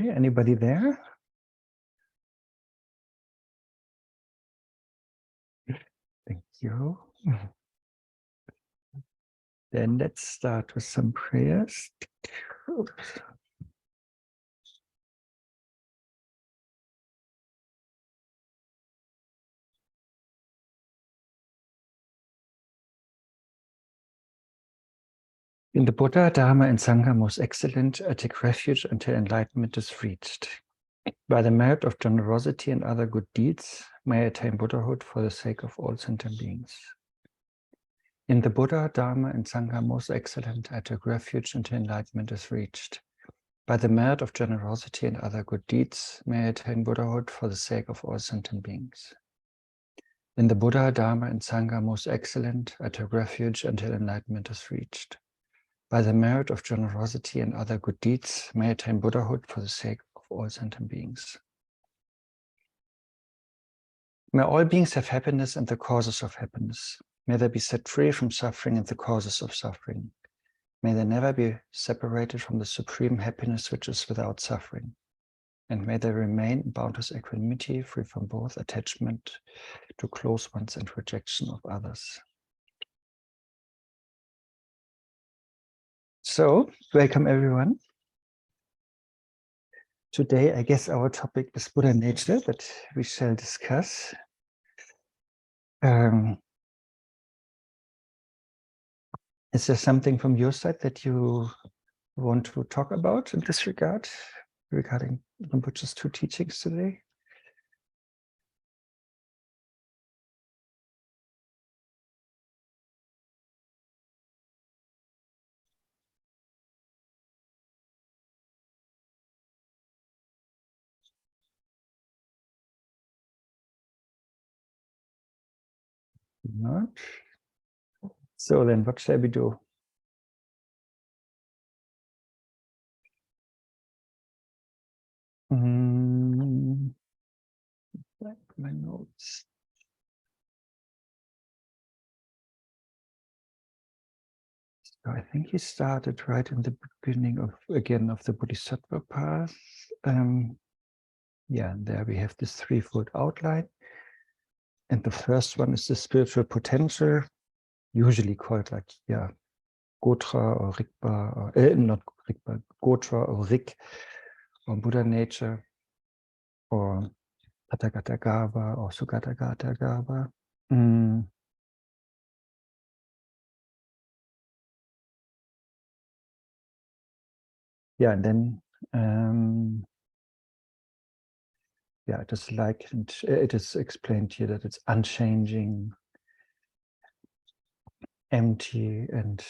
Okay, anybody there? Thank you. Then let's start with some prayers. Oops. In the Buddha, Dharma, and Sangha most excellent, I take refuge until enlightenment is reached. By the merit of generosity and other good deeds, may I attain Buddhahood for the sake of all sentient beings. In the Buddha, Dharma, and Sangha most excellent, I take refuge until enlightenment is reached. By the merit of generosity and other good deeds, may I attain Buddhahood for the sake of all sentient beings. In the Buddha, Dharma, and Sangha most excellent, I take refuge until enlightenment is reached. By the merit of generosity and other good deeds, may I attain Buddhahood for the sake of all sentient beings. May all beings have happiness and the causes of happiness. May they be set free from suffering and the causes of suffering. May they never be separated from the supreme happiness which is without suffering. And may they remain in boundless equanimity, free from both attachment to close ones and rejection of others. So, welcome everyone. Today, I guess our topic is Buddha nature that we shall discuss. Is there something from your side that you want to talk about in this regard, regarding Rinpoche's two teachings today? Not. So then what shall we do? My notes. So I think he started right in the beginning of the Bodhisattva path. Yeah, and there we have this threefold outline. And the first one is the spiritual potential, usually called like, yeah, Gotra or Rigpa, or not Rigpa, Gotra or Rig, or Buddha nature, or Tathagata Garbha, or Sugatagata Garbha. Yeah, and then yeah, it is like, and it is explained here that it's unchanging, empty, and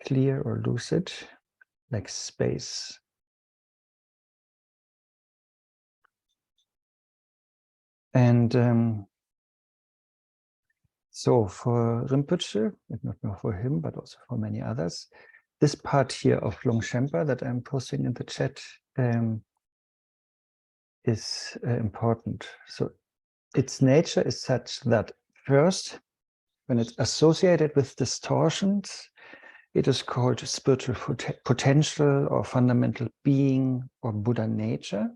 clear or lucid, like space. And so for Rinpoche, not nur for him, but also for many others, this part here of Longchen Shedra that I'm posting in the chat is important. So its nature is such that first, when it's associated with distortions, it is called spiritual potential or fundamental being or Buddha nature.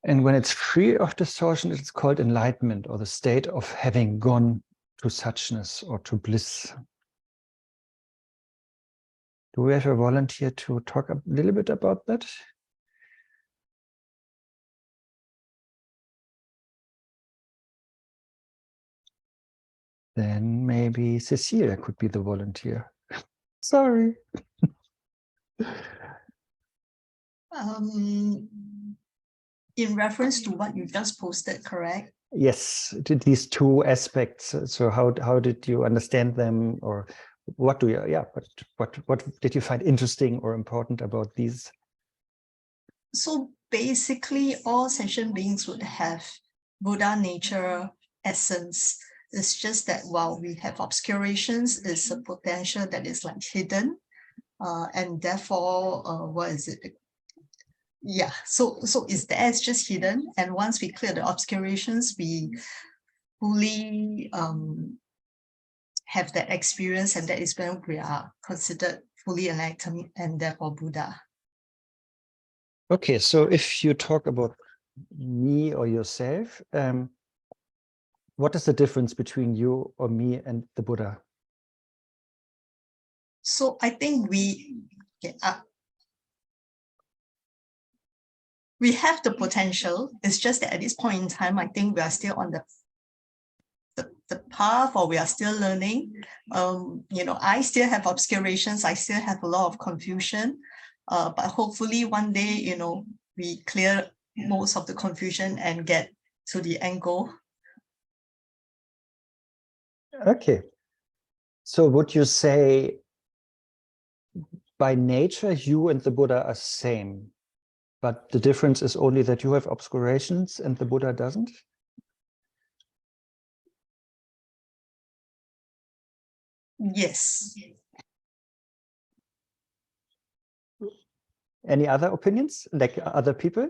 And when it's free of distortion, it's called enlightenment, or the state of having gone to suchness or to bliss. Do we have a volunteer to talk a little bit about that? Then maybe Cecilia could be the volunteer. Sorry. In reference to what you just posted, correct? Yes, to these two aspects. So how did you understand them, or what do you, yeah, what did you find interesting or important about these? So basically, all sentient beings would have Buddha nature essence. It's just that while we have obscurations, it's a potential that is like hidden, and therefore, what is it? Yeah, so it's there, it's just hidden, and once we clear the obscurations, we fully have that experience, and that is when we are considered fully enlightened and therefore Buddha. Okay, so if you talk about me or yourself, what is the difference between you or me and the Buddha? So I think we have the potential. It's just that at this point in time, I think we are still on the path, or we are still learning. I still have obscurations. I still have a lot of confusion. But hopefully one day, we clear most of the confusion and get to the end goal. Okay. So would you say by nature, you and the Buddha are same, but the difference is only that you have obscurations and the Buddha doesn't? Yes. Any other opinions, like other people?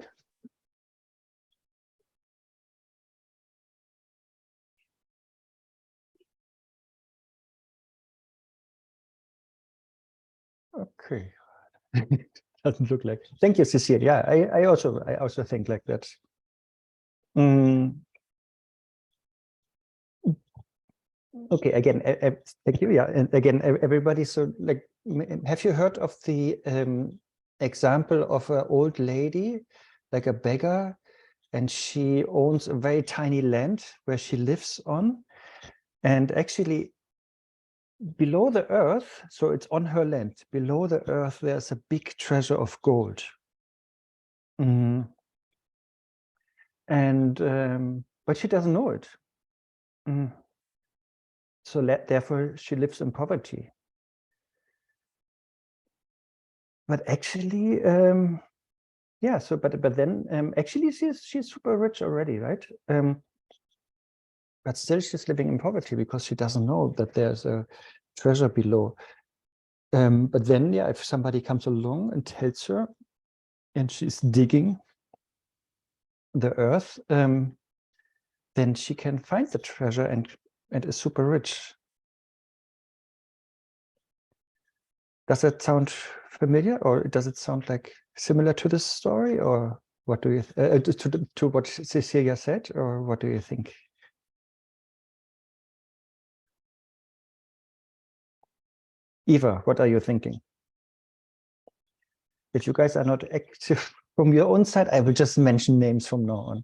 Okay. Doesn't look like. Thank you, Cecile. Yeah, I also think like that. Okay, again, thank you. Yeah, and again, everybody. So, like, have you heard of the example of an old lady, like a beggar, and she owns a very tiny land where she lives on, and actually below the earth, so it's on her land, below the earth, there's a big treasure of gold. And but she doesn't know it. So therefore she lives in poverty. But actually, yeah, so but then actually she's super rich already, right? But still she's living in poverty because she doesn't know that there's a treasure below. But then, yeah, if somebody comes along and tells her, and she's digging the earth, then she can find the treasure and is super rich. Does that sound familiar, or does it sound like similar to this story, or what do you to what Cecilia said, or what do you think? Eva, what are you thinking? If you guys are not active from your own side, I will just mention names from now on.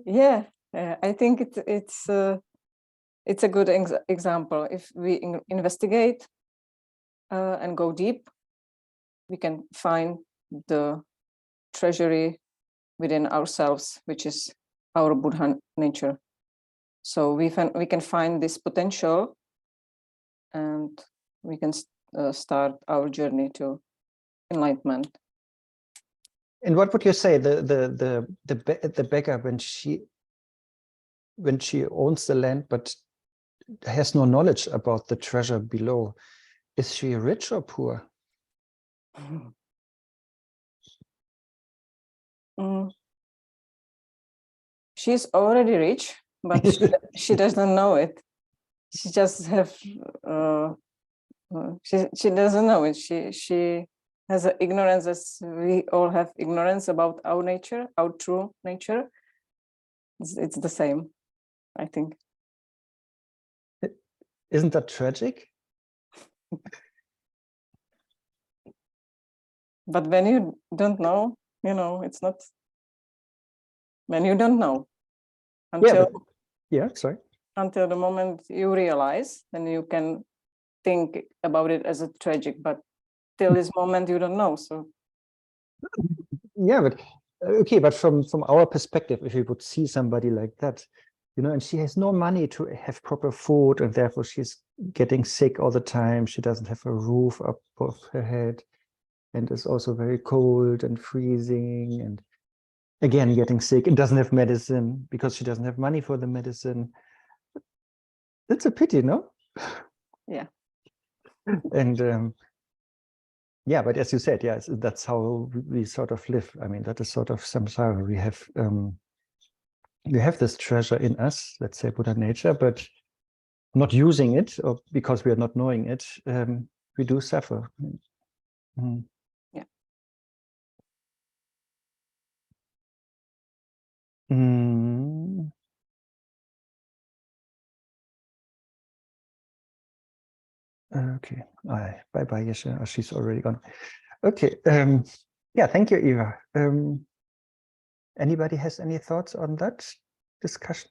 Yeah, I think it's a good example. If we investigate and go deep, we can find the treasury within ourselves, which is our Buddha nature. So we can find this potential, and we can start our journey to enlightenment. And what would you say the beggar, when she owns the land but has no knowledge about the treasure below, is she rich or poor? She's already rich, but she doesn't know it. She just have she doesn't know it. She has an ignorance, as we all have ignorance about our nature, our true nature. It's the same, I think. Isn't that tragic? But when you don't know, it's not. When you don't know, sorry. Until the moment you realize, then you can think about it as a tragic. But till this moment, you don't know. So yeah, but okay, but from our perspective, if we would see somebody like that, and she has no money to have proper food, and therefore she's getting sick all the time. She doesn't have a roof above her head, and is also very cold and freezing, and again getting sick, and doesn't have medicine because she doesn't have money for the medicine. It's a pity, no? Yeah. And yeah, but as you said, yeah, that's how we sort of live. I mean, that is sort of samsara. We have this treasure in us, let's say Buddha nature, but not using it, or because we are not knowing it, we do suffer. Okay. Bye bye, Yesha. She's already gone. Okay. Yeah, thank you, Eva. Anybody has any thoughts on that discussion?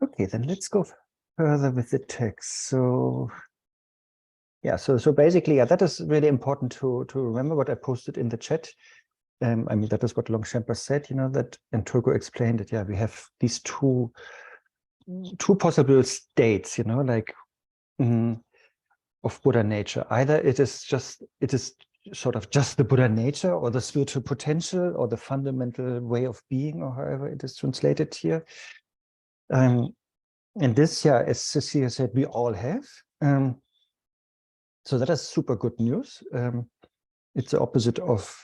Okay, then let's go further with the text. So yeah, so basically, yeah, that is really important to remember what I posted in the chat. I mean, that is what Longchen Shedra said, you know, that, and Turko explained it. Yeah, we have these two possible states, you know, like of Buddha nature. Either it is sort of just the Buddha nature, or the spiritual potential, or the fundamental way of being, or however it is translated here. And this, yeah, as Cecilia said, we all have. So that is super good news. It's the opposite of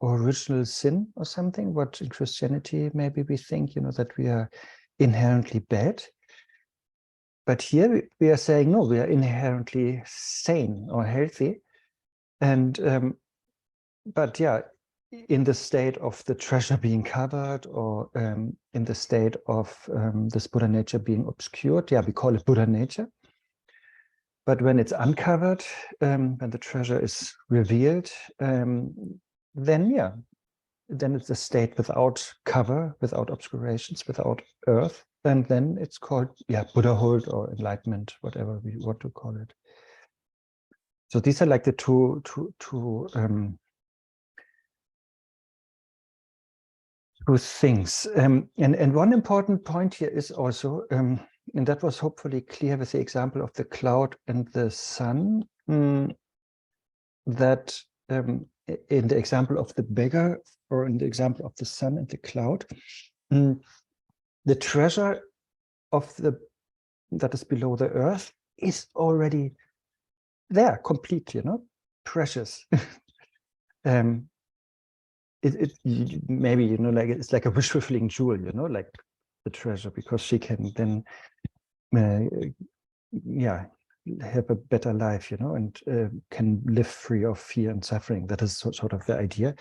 original sin or something, what in Christianity maybe we think, you know, that we are inherently bad. But here we are saying, no, we are inherently sane or healthy. And but yeah, in the state of the treasure being covered, or in the state of this Buddha nature being obscured, yeah, we call it Buddha nature. But when it's uncovered, when the treasure is revealed, then yeah, then it's a state without cover, without obscurations, without earth, and then it's called, yeah, Buddhahood or enlightenment, whatever we want to call it. So these are like the two things. And one important point here is also, and that was hopefully clear with the example of the cloud and the sun, that in the example of the beggar, or in the example of the sun and the cloud, the treasure of that is below the earth is already there, complete, you know, precious. Maybe, you know, like it's like a wish fulfilling jewel, you know, like the treasure, because she can then yeah, have a better life, you know, and can live free of fear and suffering. That is sort of the idea.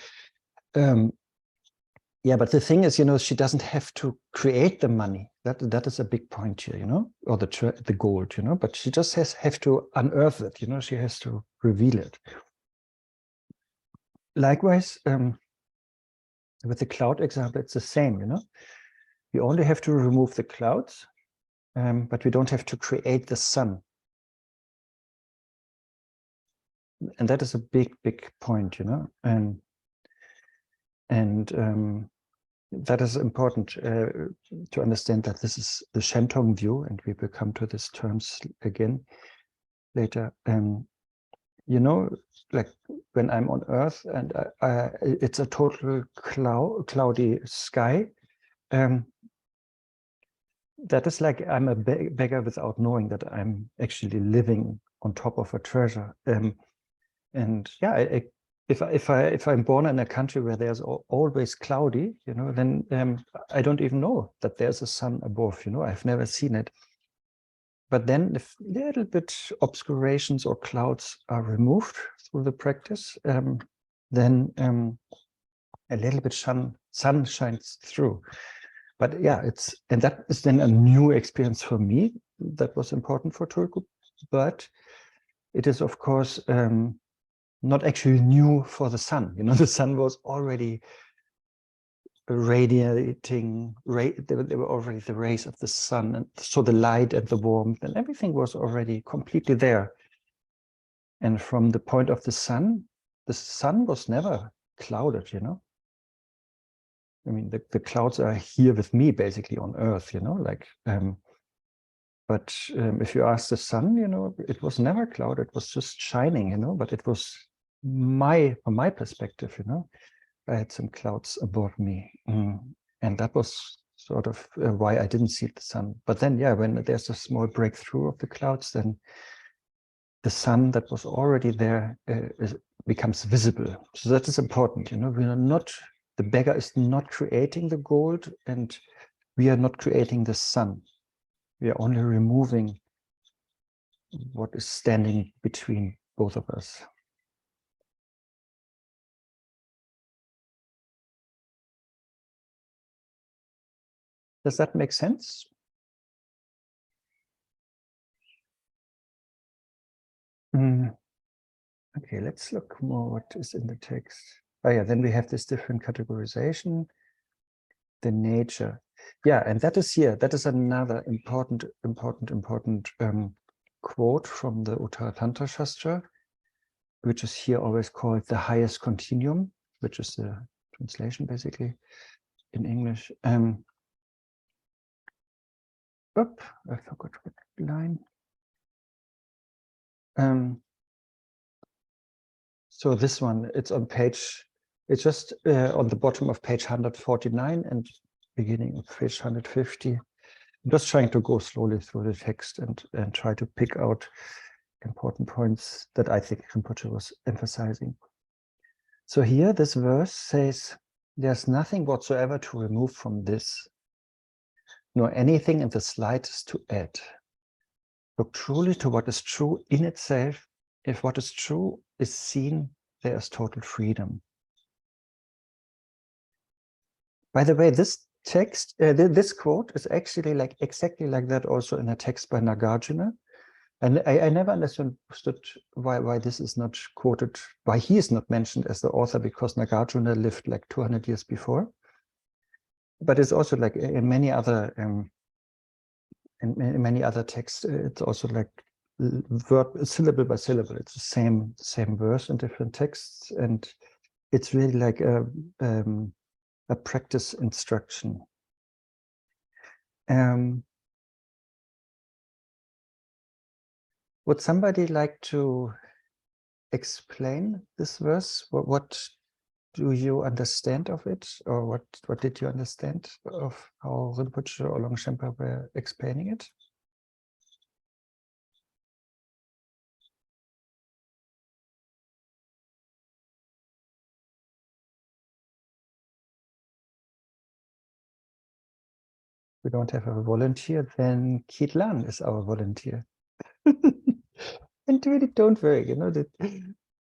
Yeah, but the thing is, you know, she doesn't have to create the money. That is a big point here, you know, or the gold, you know, but she just have to unearth it, you know, she has to reveal it. Likewise, with the cloud example, it's the same, you know. We only have to remove the clouds, but we don't have to create the sun. And that is a big point, you know, and that is important to understand, that this is the Shentong view, and we will come to these terms again later. You know, like when I'm on Earth and it's a total cloudy sky, that is like I'm a beggar without knowing that I'm actually living on top of a treasure. And yeah, if I'm born in a country where there's always cloudy, you know, then I don't even know that there's a sun above, you know, I've never seen it. But then if little bit obscurations or clouds are removed through the practice, then a little bit sun shines through. But yeah, and that is then a new experience for me. That was important for Turku, but it is, of course, not actually new for the sun. You know, the sun was already radiating, there were already the rays of the sun, and so the light and the warmth and everything was already completely there. And from the point of the sun was never clouded, you know. I mean, the clouds are here with me basically on Earth, you know, like, but if you ask the sun, you know, it was never clouded, it was just shining, you know, but it was from my perspective, you know, I had some clouds above me. And that was sort of why I didn't see the sun. But then, yeah, when there's a small breakthrough of the clouds, then the sun that was already there becomes visible. So that is important, you know, we are not, the beggar is not creating the gold, and we are not creating the sun. We are only removing what is standing between both of us. Does that make sense? Okay, let's look more what is in the text. Oh yeah, then we have this different categorization, the nature. Yeah, and that is here. That is another important quote from the Uttara Tantra Shastra, which is here always called the highest continuum, which is the translation basically in English. I forgot what line. So this one, it's on page, it's just on the bottom of page 149 and beginning of page 150. I'm just trying to go slowly through the text and try to pick out important points that I think Rinpoche was emphasizing. So here, this verse says, there's nothing whatsoever to remove from this, nor anything in the slightest to add. Look truly to what is true in itself. If what is true is seen, there is total freedom. By the way, this text, this quote is actually like exactly like that also in a text by Nagarjuna. And I never understood why this is not quoted, why he is not mentioned as the author, because Nagarjuna lived like 200 years before. But it's also like in many other texts, it's also like verb syllable by syllable. It's the same verse in different texts, and it's really like a practice instruction. Would somebody like to explain this verse? What do you understand of it, or what did you understand of how Rinpoche or Longchen Shedra were explaining it? We don't have a volunteer, then Kitlan is our volunteer. And really, don't worry, you know, that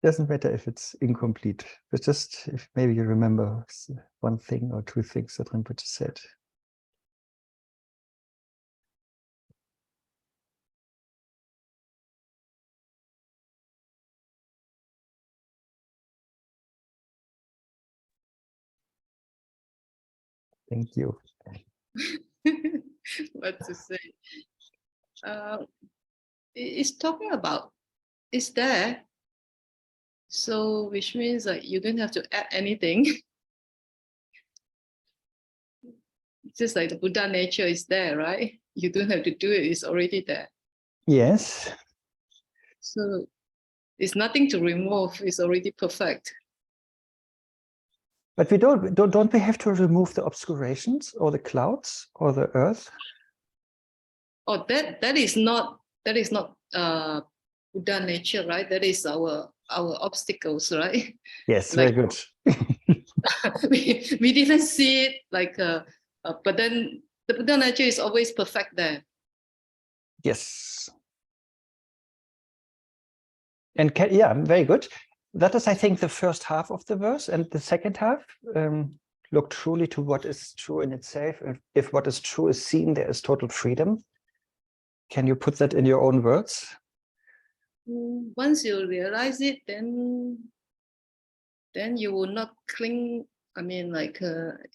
doesn't matter if it's incomplete, but just if maybe you remember one thing or two things that Rinpoche said. Thank you. What to say? It's talking about it's there. So which means like you don't have to add anything. It's just like the Buddha nature is there, right? You don't have to do it, it's already there. Yes. So it's nothing to remove, it's already perfect. But we don't we have to remove the obscurations or the clouds or the earth? Oh, that is not Buddha nature, right? That is our obstacles, right? Yes, like, very good. we didn't see it like but then the Buddha nature is always perfect there. Yes. And yeah, very good. That is, I think, the first half of the verse, and the second half, look truly to what is true in itself. If what is true is seen, there is total freedom. Can you put that in your own words? Once you realize it, then you will not cling. I mean, like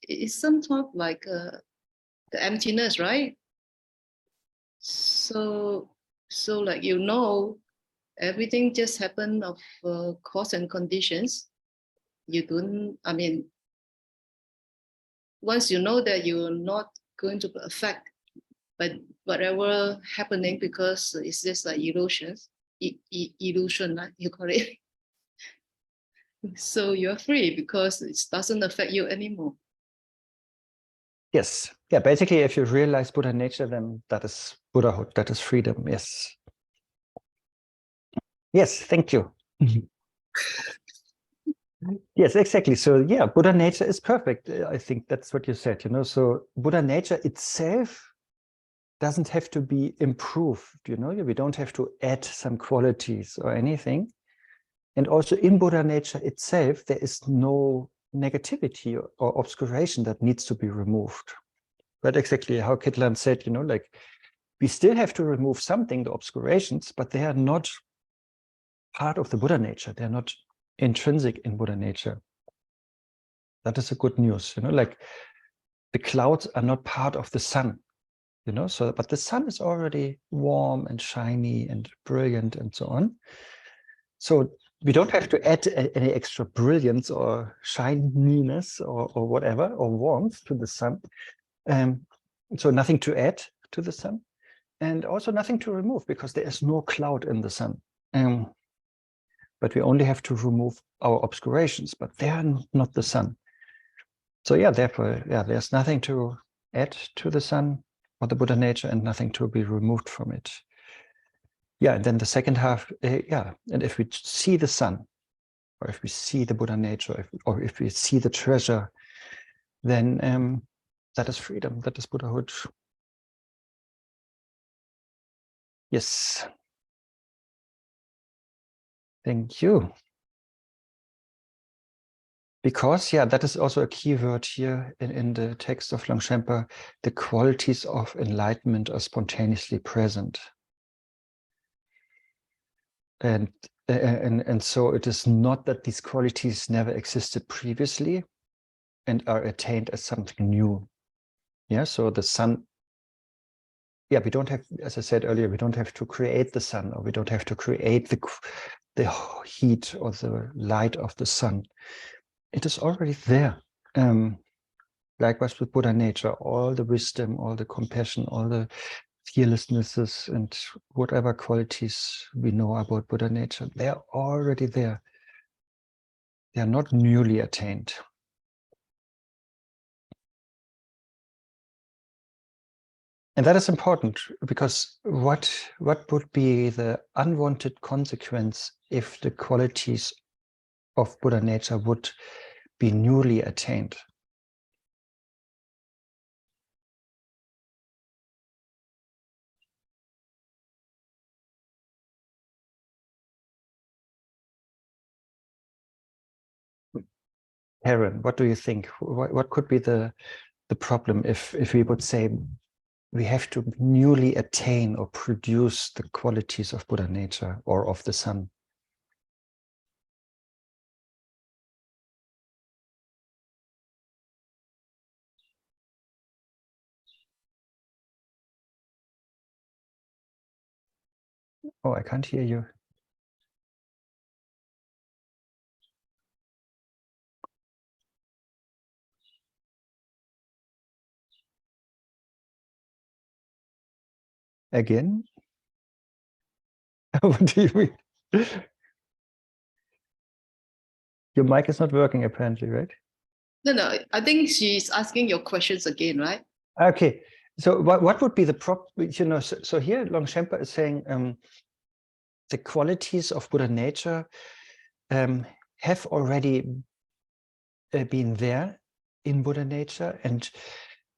it's sometimes like the emptiness, right? So like, you know, everything just happened of cause and conditions. You don't, I mean, once you know that you're not going to affect but whatever happening, because it's just like illusions, illusion, you call it. So you're free because it doesn't affect you anymore. Yes. Yeah, basically, if you realize Buddha nature, then that is Buddhahood, that is freedom. Yes. Yes, thank you. Yes, exactly. So yeah, Buddha nature is perfect. I think that's what you said, you know. So Buddha nature itself doesn't have to be improved, you know. We don't have to add some qualities or anything. And also in Buddha nature itself, there is no negativity or obscuration that needs to be removed. But exactly how Kitlan said, like we still have to remove something, the obscurations, but they are not part of the Buddha nature. They're not intrinsic in Buddha nature. That is a good news, like the clouds are not part of the sun, so, but the sun is already warm and shiny and brilliant and so on. So we don't have to add any extra brilliance or shininess or whatever, or warmth to the sun. So nothing to add to the sun, and also nothing to remove, because there is no cloud in the sun. But we only have to remove our obscurations, but they are not the sun. So yeah, therefore, there's nothing to add to the sun or the Buddha nature, and nothing to be removed from it. Yeah, and then the second half, and if we see the sun, or if we see the Buddha nature, or if we see the treasure, then that is freedom, that is Buddhahood. Yes. Thank you. Because, that is also a key word here in the text of Longchenpa. The qualities of enlightenment are spontaneously present. And so it is not that these qualities never existed previously and are attained as something new. Yeah, so the sun, we don't have, as I said earlier, we don't have to create the sun, or we don't have to create the heat or the light of the sun. It is already there. Likewise with Buddha nature, all the wisdom, all the compassion, all the fearlessnesses, and whatever qualities we know about Buddha nature, they are already there. They are not newly attained. And that is important, because what would be the unwanted consequence if the qualities of Buddha nature would be newly attained? Karen, what do you think? What could be the problem if we would say we have to newly attain or produce the qualities of Buddha nature or of the sun? Oh, I can't hear you. Again? What do you mean? Your mic is not working apparently, right? No, I think she's asking your questions again, right? Okay, so what would be the problem? So here Longchenpa is saying the qualities of Buddha nature have already been there in Buddha nature, and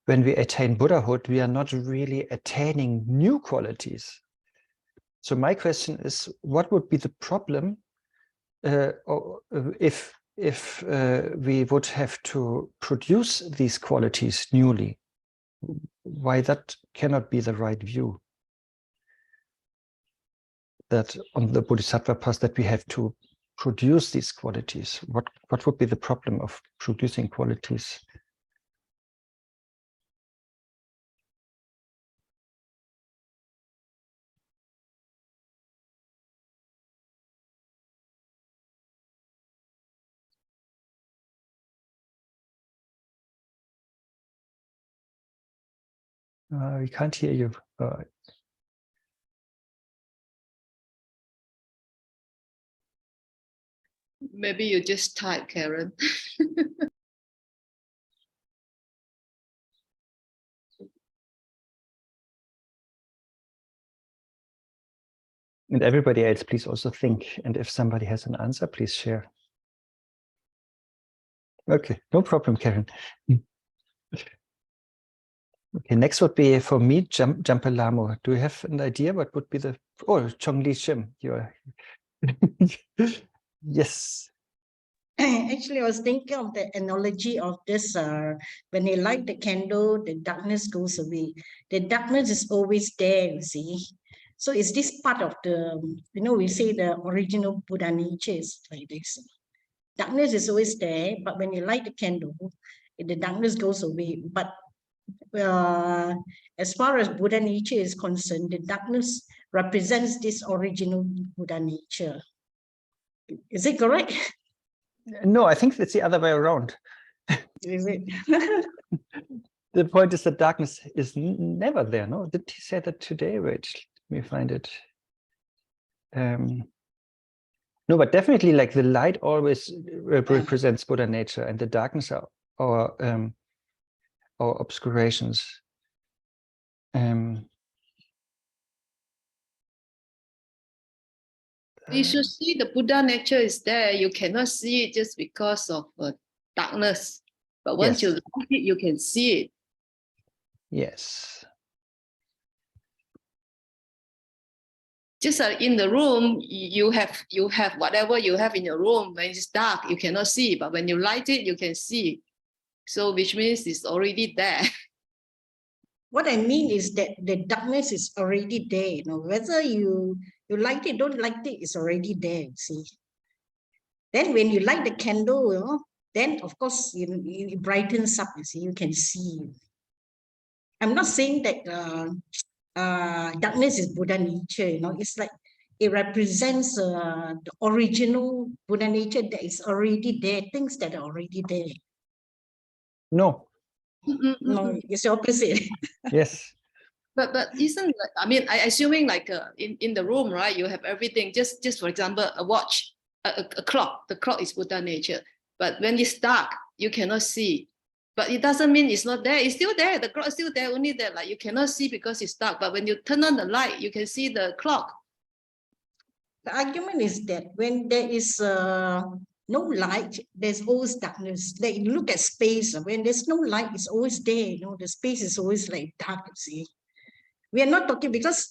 when we attain Buddhahood, we are not really attaining new qualities. So my question is, what would be the problem if we would have to produce these qualities newly? Why that cannot be the right view? That on the Bodhisattva path that we have to produce these qualities. What would be the problem of producing qualities? We can't hear you. Maybe you just type, Karen. And everybody else, please also think. And if somebody has an answer, please share. Okay, no problem, Karen. Okay, next would be for me, Jampalamo. Do you have an idea what would be the... Oh, Chongli Shim, you are... Yes. Actually, I was thinking of the analogy of this. When they light the candle, the darkness goes away. The darkness is always there, you see. So is this part of the, we say the original Buddha nature is like this. Darkness is always there, but when you light the candle, the darkness goes away. But as far as Buddha nature is concerned, the darkness represents this original Buddha nature. Is it correct? No, I think it's the other way around. Is it? The point is that darkness is never there. No, did he say that today? Wait, let me find it. No, but definitely, like the light always represents Buddha nature, and the darkness are our obscurations. You should see the Buddha nature is there. You cannot see it just because of darkness. But once you light it, you can see it. Yes. Just like in the room, you have whatever you have in your room. When it's dark, you cannot see. But when you light it, you can see. So which means it's already there. What I mean is that the darkness is already there. Whether you like it, don't like it, it's already there. See. Then when you light the candle, then of course it brightens up. You see, you can see. I'm not saying that darkness is Buddha nature. It's like it represents the original Buddha nature that is already there. Things that are already there. No. No, it's the opposite. Yes. But isn't, I mean, I assuming like in the room, right? You have everything. Just for example, a watch, a clock. The clock is Buddha nature. But when it's dark, you cannot see. But it doesn't mean it's not there. It's still there. The clock is still there. Only that like you cannot see because it's dark. But when you turn on the light, you can see the clock. The argument is that when there is no light, there's always darkness. Like look at space. When there's no light, it's always there. The space is always like dark. You see. We are not talking because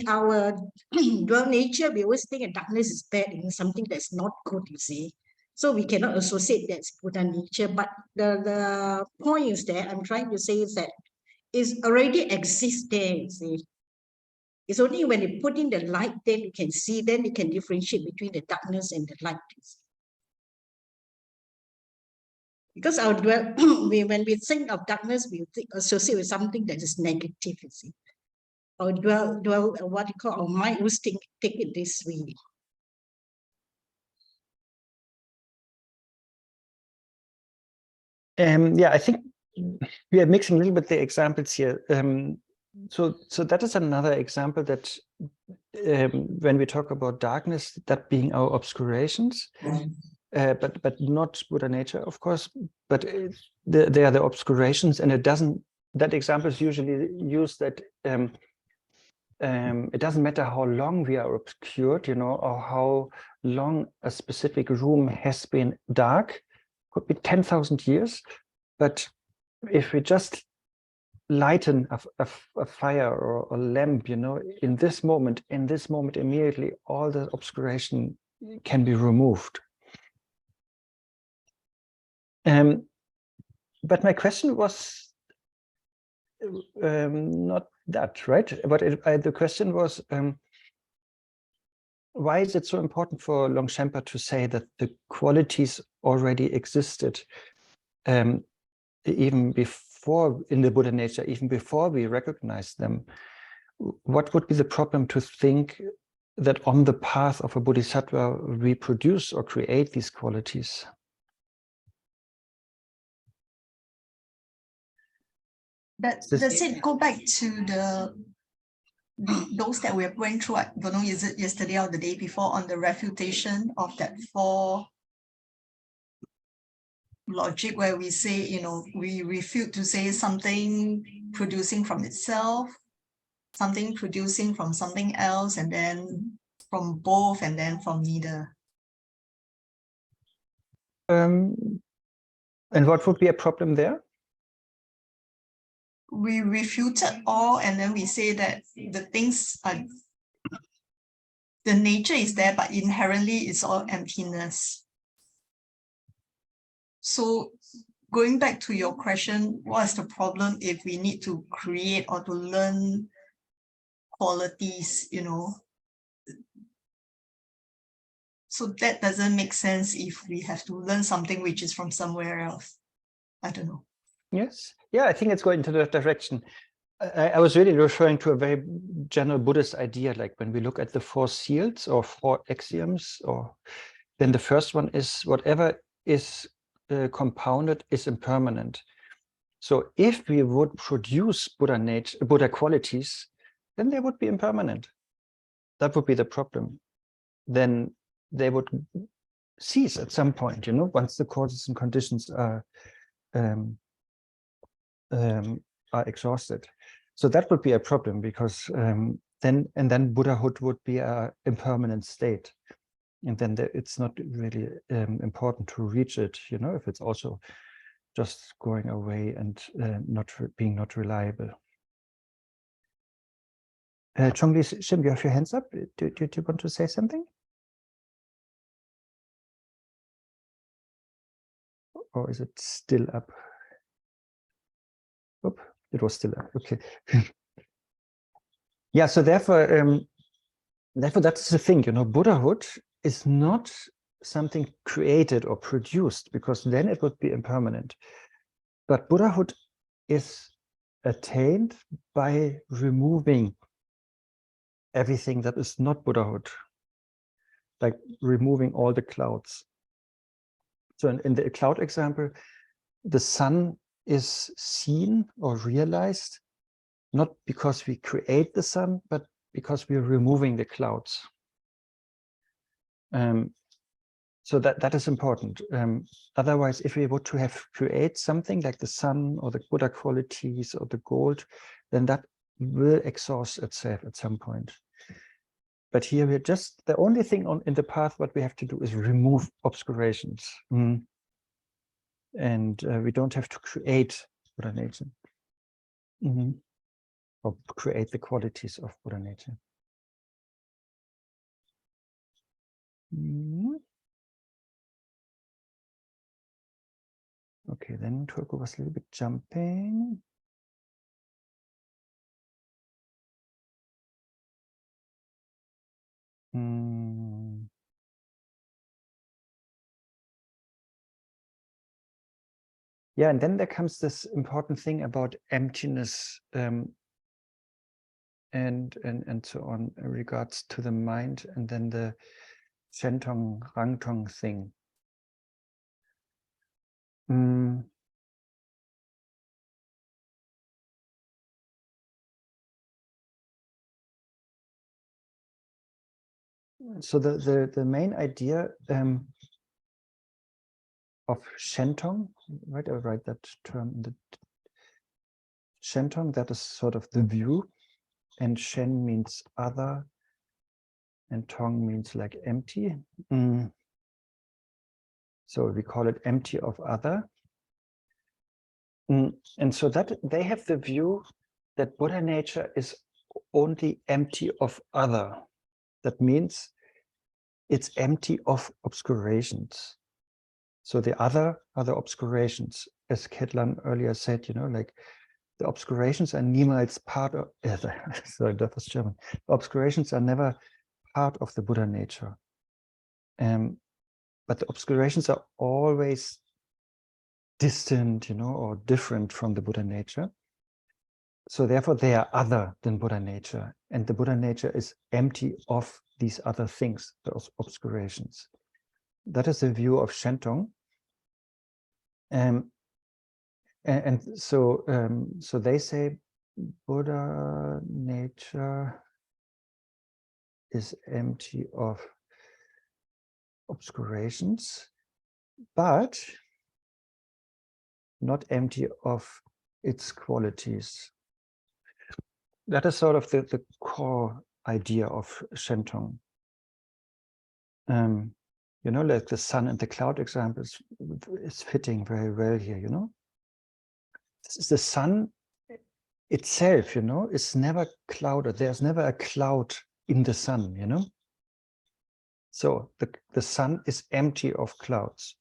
our dual nature, we always think that darkness is bad and something that's not good, you see. So we cannot associate that as Buddha nature. But the point is that I'm trying to say is that it already exists there, you see. It's only when you put in the light, then you can see, then you can differentiate between the darkness and the light. Because when we think of darkness, we associate with something that is negative, you see. Or dwell, what you call, our mind always take it this way. Yeah, I think we are mixing a little bit the examples here. So that is another example that when we talk about darkness, that being our obscurations, but not Buddha nature, of course, but they are the obscurations, and that example is usually used that it doesn't matter how long we are obscured, or how long a specific room has been dark, could be 10,000 years, but if we just lighten a fire or a lamp, in this moment immediately, all the obscuration can be removed. But my question was not that, right? But the question was, why is it so important for Longchen to say that the qualities already existed even before in the Buddha nature, even before we recognize them? What would be the problem to think that on the path of a bodhisattva we produce or create these qualities? Does it go back to those that we went through? I don't know, is it yesterday or the day before, on the refutation of that 4 logic, where we say, we refute to say something producing from itself, something producing from something else, and then from both, and then from neither. And what would be a problem there? We refuted all, and then we say that the things are, the nature is there, but inherently it's all emptiness. So going back to your question, what's the problem if we need to create or to learn qualities, you know? So that doesn't make sense if we have to learn something which is from somewhere else. I don't know. Yes. Yeah, I think it's going into that direction. I was really referring to a very general Buddhist idea, like when we look at the 4 seals or 4 axioms, or then the first one is whatever is compounded is impermanent. So if we would produce Buddha qualities, then they would be impermanent. That would be the problem. Then they would cease at some point, you know, once the causes and conditions are exhausted. So that would be a problem, because then Buddhahood would be an impermanent state, and then it's not really important to reach it, you know, if it's also just going away and not reliable. Chongli Shim, you have your hands up. Do you want to say something? Or is it still up? Oh, it was still up. Okay. Yeah. So therefore, that's the thing. You know, Buddhahood is not something created or produced, because then it would be impermanent. But Buddhahood is attained by removing everything that is not Buddhahood, like removing all the clouds. So in the cloud example, the sun is seen or realized not because we create the sun, but because we are removing the clouds. So that is important. Otherwise, if we were to have create something like the sun or the Buddha qualities or the gold, then that will exhaust itself at some point. But here we're just, the only thing in the path what we have to do is remove obscurations. And we don't have to create Buddha nature. Or create the qualities of Buddha nature. Okay, then Turko was a little bit jumping. Yeah, and then there comes this important thing about emptiness and so on in regards to the mind, and then the Shentong Rangtong thing. So the main idea of Shentong, right? I write that term in the Shentong, that is sort of the view, and Shen means other, and Tong means like empty. So we call it empty of other. And so that they have the view that Buddha nature is only empty of other. That means it's empty of obscurations. So the other are the obscurations, as Ketlan earlier said, you know, like the obscurations are niemals part of, sorry, that was German. The obscurations are never part of the Buddha nature. But the obscurations are always distant, you know, or different from the Buddha nature. So therefore they are other than Buddha nature. And the Buddha nature is empty of these other things, those obscurations. That is the view of Shentong. And so they say Buddha nature is empty of obscurations, but not empty of its qualities. That is sort of the core idea of Shentong. You know, like the sun and the cloud example is fitting very well here, you know. The sun itself, you know, is never clouded. There's never a cloud in the sun, you know. So the sun is empty of clouds.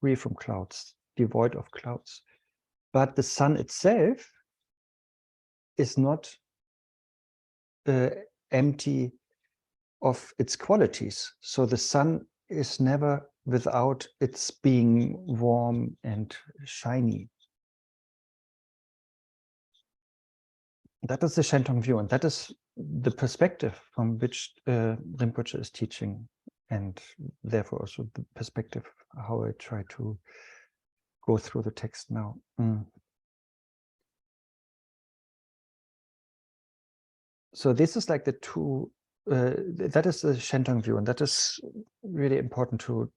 free from clouds, devoid of clouds. But the sun itself is not empty of its qualities. So the sun is never without its being warm and shiny. That is the Shentong view, and that is the perspective from which Rinpoche is teaching, and therefore also the perspective how I try to go through the text now. So this is like the two, that is the Shentong view, and that is really important to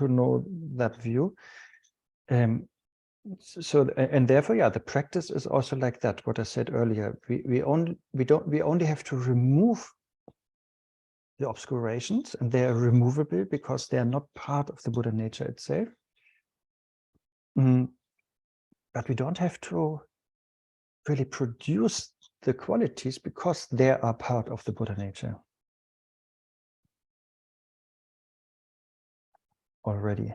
know that view. So and therefore, yeah, the practice is also like that. What I said earlier, we only have to remove the obscurations, and they are removable because they are not part of the Buddha nature itself. But we don't have to really produce the qualities because they are part of the Buddha nature already.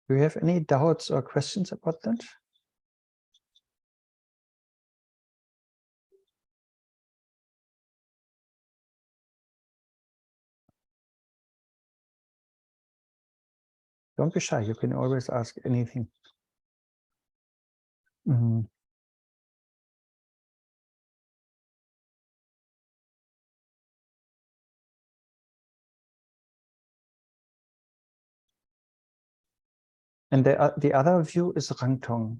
Do you have any doubts or questions about that? Don't be shy. You can always ask anything. And the other view is Rangtong.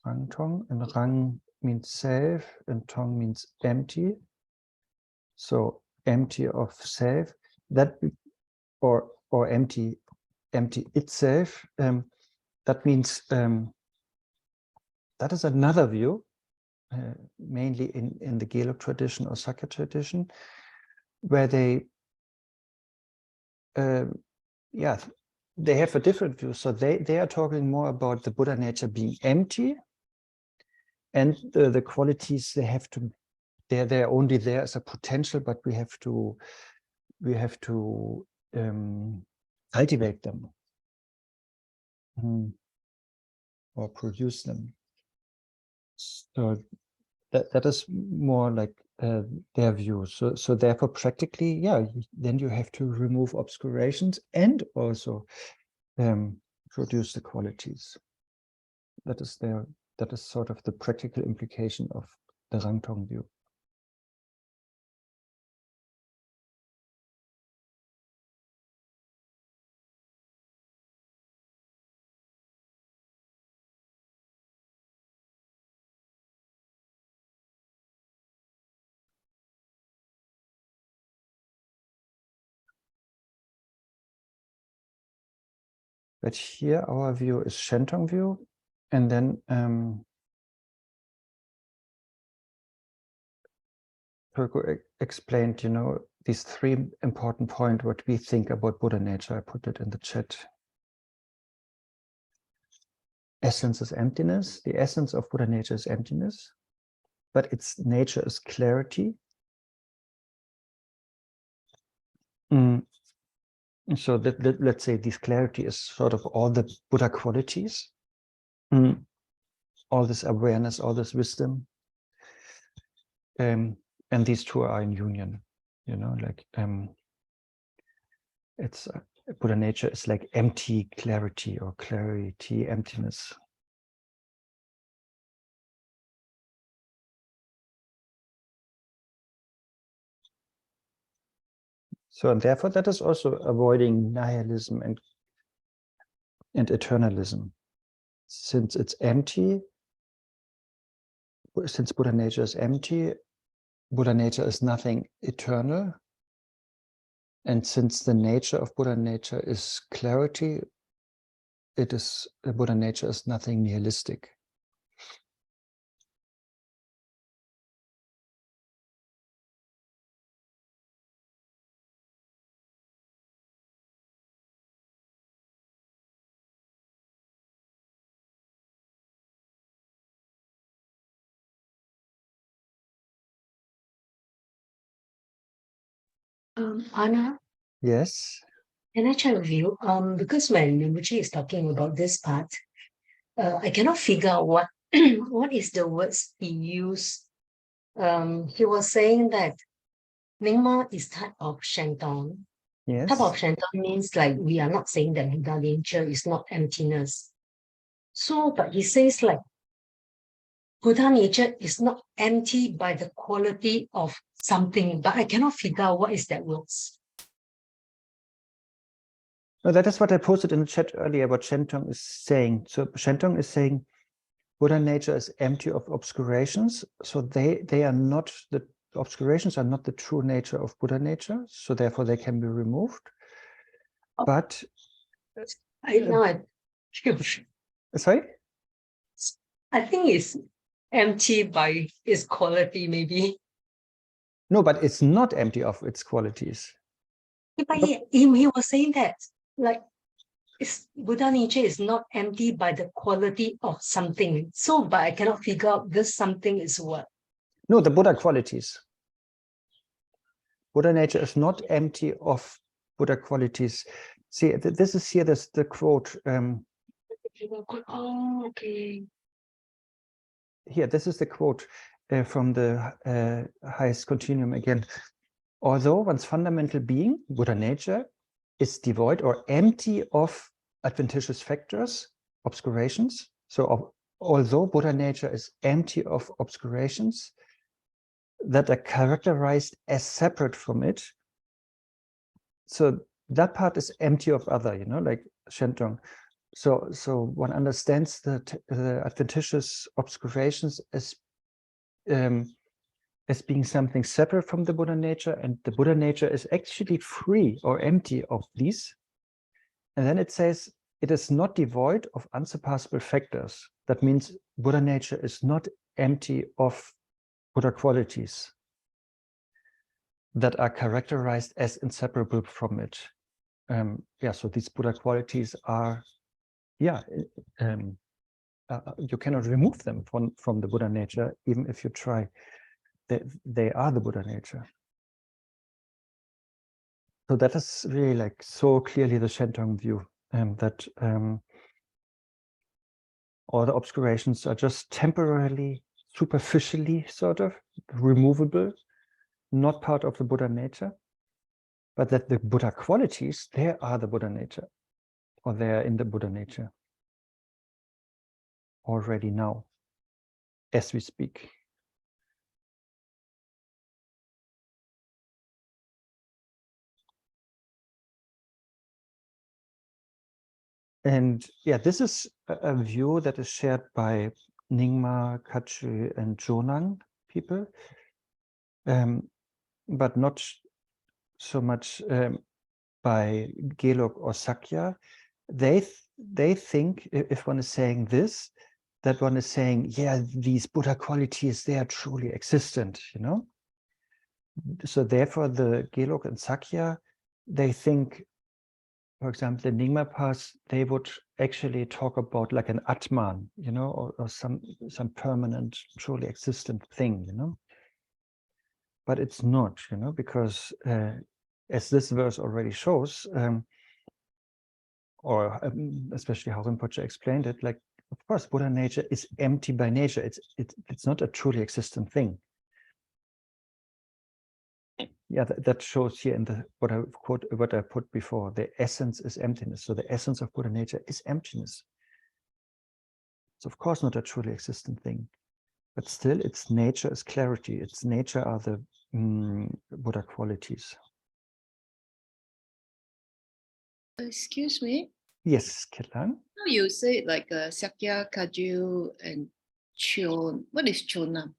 Rangtong, and Rang means self, and Tong means empty. So empty of self, that or empty itself. That means that is another view, mainly in the Gelug tradition or Sakya tradition, where they yeah, they have a different view. So they are talking more about the Buddha nature being empty, and the qualities they have to, they're only there as a potential, but we have to cultivate them or produce them. So that is more like their view. So therefore, practically, yeah, then you have to remove obscurations and also produce the qualities. That is sort of the practical implication of the Rangtong view. But here our view is Shentong view, and then Turko explained, these three important points, what we think about Buddha nature. I put it in the chat. Essence is emptiness. The essence of Buddha nature is emptiness, but its nature is clarity. So let's say this clarity is sort of all the Buddha qualities, all this awareness, all this wisdom. And these two are in union, like it's Buddha nature is like empty clarity, or clarity, emptiness. So, and therefore that is also avoiding nihilism and eternalism. Since it's empty, since Buddha nature is empty, Buddha nature is nothing eternal. And since the nature of Buddha nature is clarity, Buddha nature is nothing nihilistic. Anna, Yes. can I check with you? Because when Rinpoche is talking about this part, I cannot figure out what what is the words he used. He was saying that Nyingma is type of Shandong. Yes. Type of Shandong means like we are not saying that Buddha nature is not emptiness. So, but he says like Buddha nature is not empty by the quality of something, but I cannot figure out what is that words. No, that is what I posted in the chat earlier, what Shentong is saying. So Shentong is saying Buddha nature is empty of obscurations. So they are not, the obscurations are not the true nature of Buddha nature. So therefore they can be removed. But sorry? I think it's empty by its quality, maybe. No, but it's not empty of its qualities. But he was saying that, like, Buddha nature is not empty by the quality of something. So, but I cannot figure out this something is what. No, the Buddha qualities. Buddha nature is not empty of Buddha qualities. See, this is here, this the quote. Oh, okay. Here, this is the quote from the highest continuum again. Although one's fundamental being, Buddha nature, is devoid or empty of adventitious factors, obscurations. So although Buddha nature is empty of obscurations that are characterized as separate from it, so that part is empty of other, you know, like Shentong. So one understands that the adventitious obscurations as being something separate from the Buddha nature, and the Buddha nature is actually free or empty of these. And then it says it is not devoid of unsurpassable factors. That means Buddha nature is not empty of Buddha qualities that are characterized as inseparable from it. So these Buddha qualities are, you cannot remove them from the Buddha nature, even if you try. They are the Buddha nature. So that is really like so clearly the Shentong view, that all the obscurations are just temporarily, superficially sort of removable, not part of the Buddha nature, but that the Buddha qualities, they are the Buddha nature, or they are in the Buddha nature already now, as we speak. And yeah, this is a view that is shared by Nyingma, Kachu, and Jonang people, but not so much by Gelug or Sakya. They think, if one is saying this, that one is saying, yeah, these Buddha qualities, they are truly existent, you know? So therefore the Gelug and Sakya, they think, for example, the Nyingma path, they would actually talk about like an Atman, you know, or some permanent, truly existent thing, you know. But it's not, you know, because as this verse already shows, especially how Rinpoche explained it, like, of course, Buddha nature is empty by nature. It's not a truly existent thing. Yeah, that shows here in the what I put before. The essence is emptiness. So the essence of Buddha nature is emptiness. It's of course not a truly existent thing, but still its nature is clarity. Its nature are the Buddha qualities. Excuse me. Yes, Kitlan. How you say like Sakya, Kaju, and Chon? What is Chonam?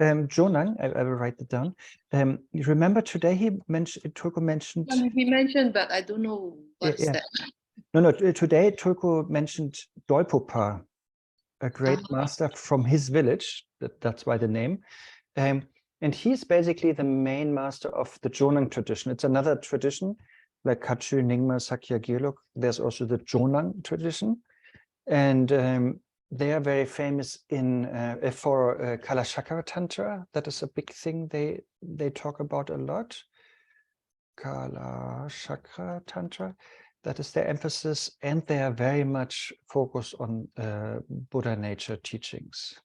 Jonang, I will write it down. You remember today Turko mentioned. He mentioned, but I don't know what's that. No. Today Turko mentioned Dolpopa, a great master from his village. That's why the name. And he's basically the main master of the Jonang tradition. It's another tradition like Kachu, Nyingma, Sakya, Gelug. There's also the Jonang tradition, and they are very famous in for Kalachakra Tantra. That is a big thing they talk about a lot. Kala Chakra Tantra. That is their emphasis, and they are very much focused on Buddha nature teachings.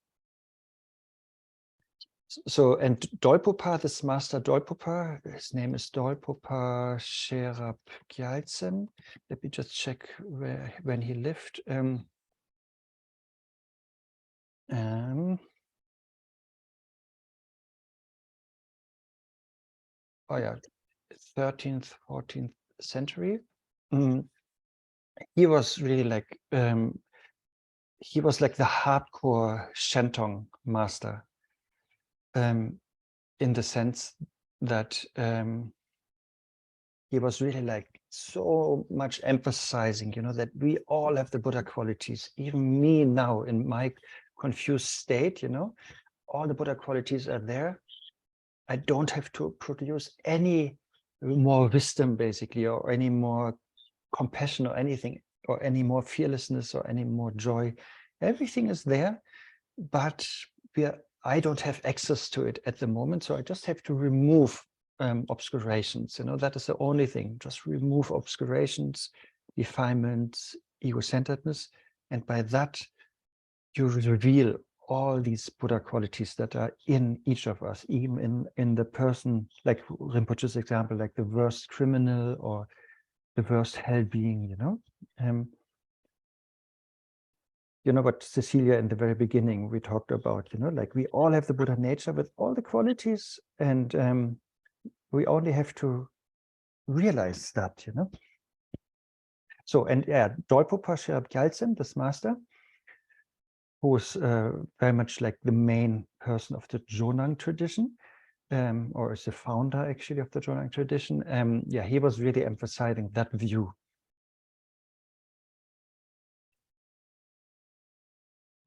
So, and Dolpopa, this master Dolpopa, his name is Dolpopa Sherab Gyaltsen. Let me just check when he lived. Oh yeah, 13th, 14th century. He was really like he was like the hardcore Shentong master, in the sense that he was really like so much emphasizing, you know, that we all have the Buddha qualities. Even me now in my confused state, you know, all the Buddha qualities are there. I don't have to produce any more wisdom, basically, or any more compassion or anything, or any more fearlessness or any more joy. Everything is there, but I don't have access to it at the moment. So I just have to remove obscurations. You know, that is the only thing. Just remove obscurations, defilements, ego-centeredness, and by that you reveal all these Buddha qualities that are in each of us, even in the person, like Rinpoche's example, like the worst criminal or the worst hell being, you know. You know what, Cecilia, in the very beginning we talked about, you know, like we all have the Buddha nature with all the qualities, and we only have to realize that, you know. So, and yeah, Dolpopa Sherab Gyaltsen, this master, who was very much like the main person of the Jonang tradition, or is the founder actually of the Jonang tradition. Yeah, he was really emphasizing that view.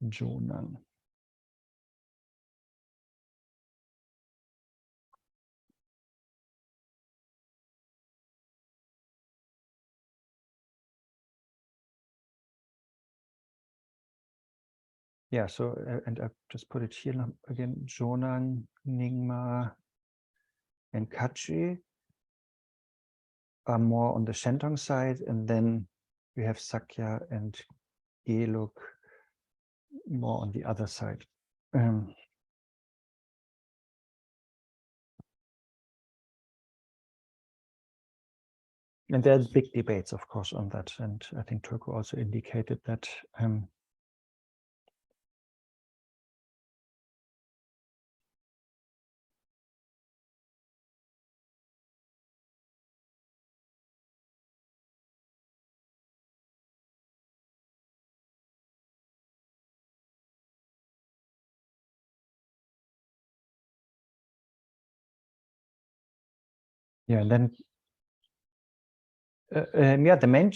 Jonang. Yeah, so, and I've just put it here again, Jonang, Nyingma, and Kachi are more on the Shentong side, and then we have Sakya and Gelug more on the other side. And there's big debates, of course, on that, and I think Turko also indicated that yeah, and then yeah, the main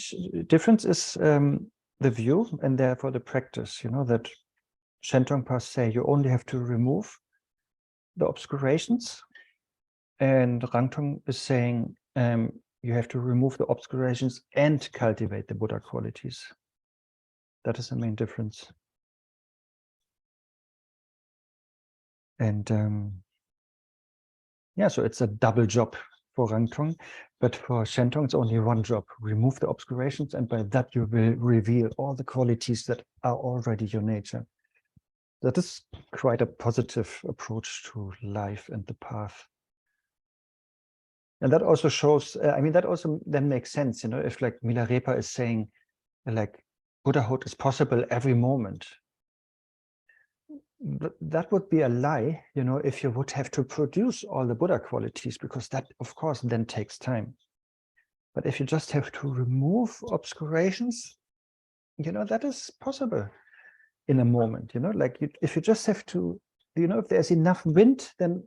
difference is the view and therefore the practice, you know, that Shentong Pas say you only have to remove the obscurations, and Rangtong is saying you have to remove the obscurations and cultivate the Buddha qualities. That is the main difference. And yeah, so it's a double job for Rangtong, but for Shentong it's only one job: remove the obscurations, and by that you will reveal all the qualities that are already your nature. That is quite a positive approach to life and the path. And that also shows, I mean, that also then makes sense, you know, if like Milarepa is saying, like, Buddhahood is possible every moment. That would be a lie, you know, if you would have to produce all the Buddha qualities, because that, of course, then takes time. But if you just have to remove obscurations, you know, that is possible in a moment, you know, like if you just have to, you know, if there's enough wind, then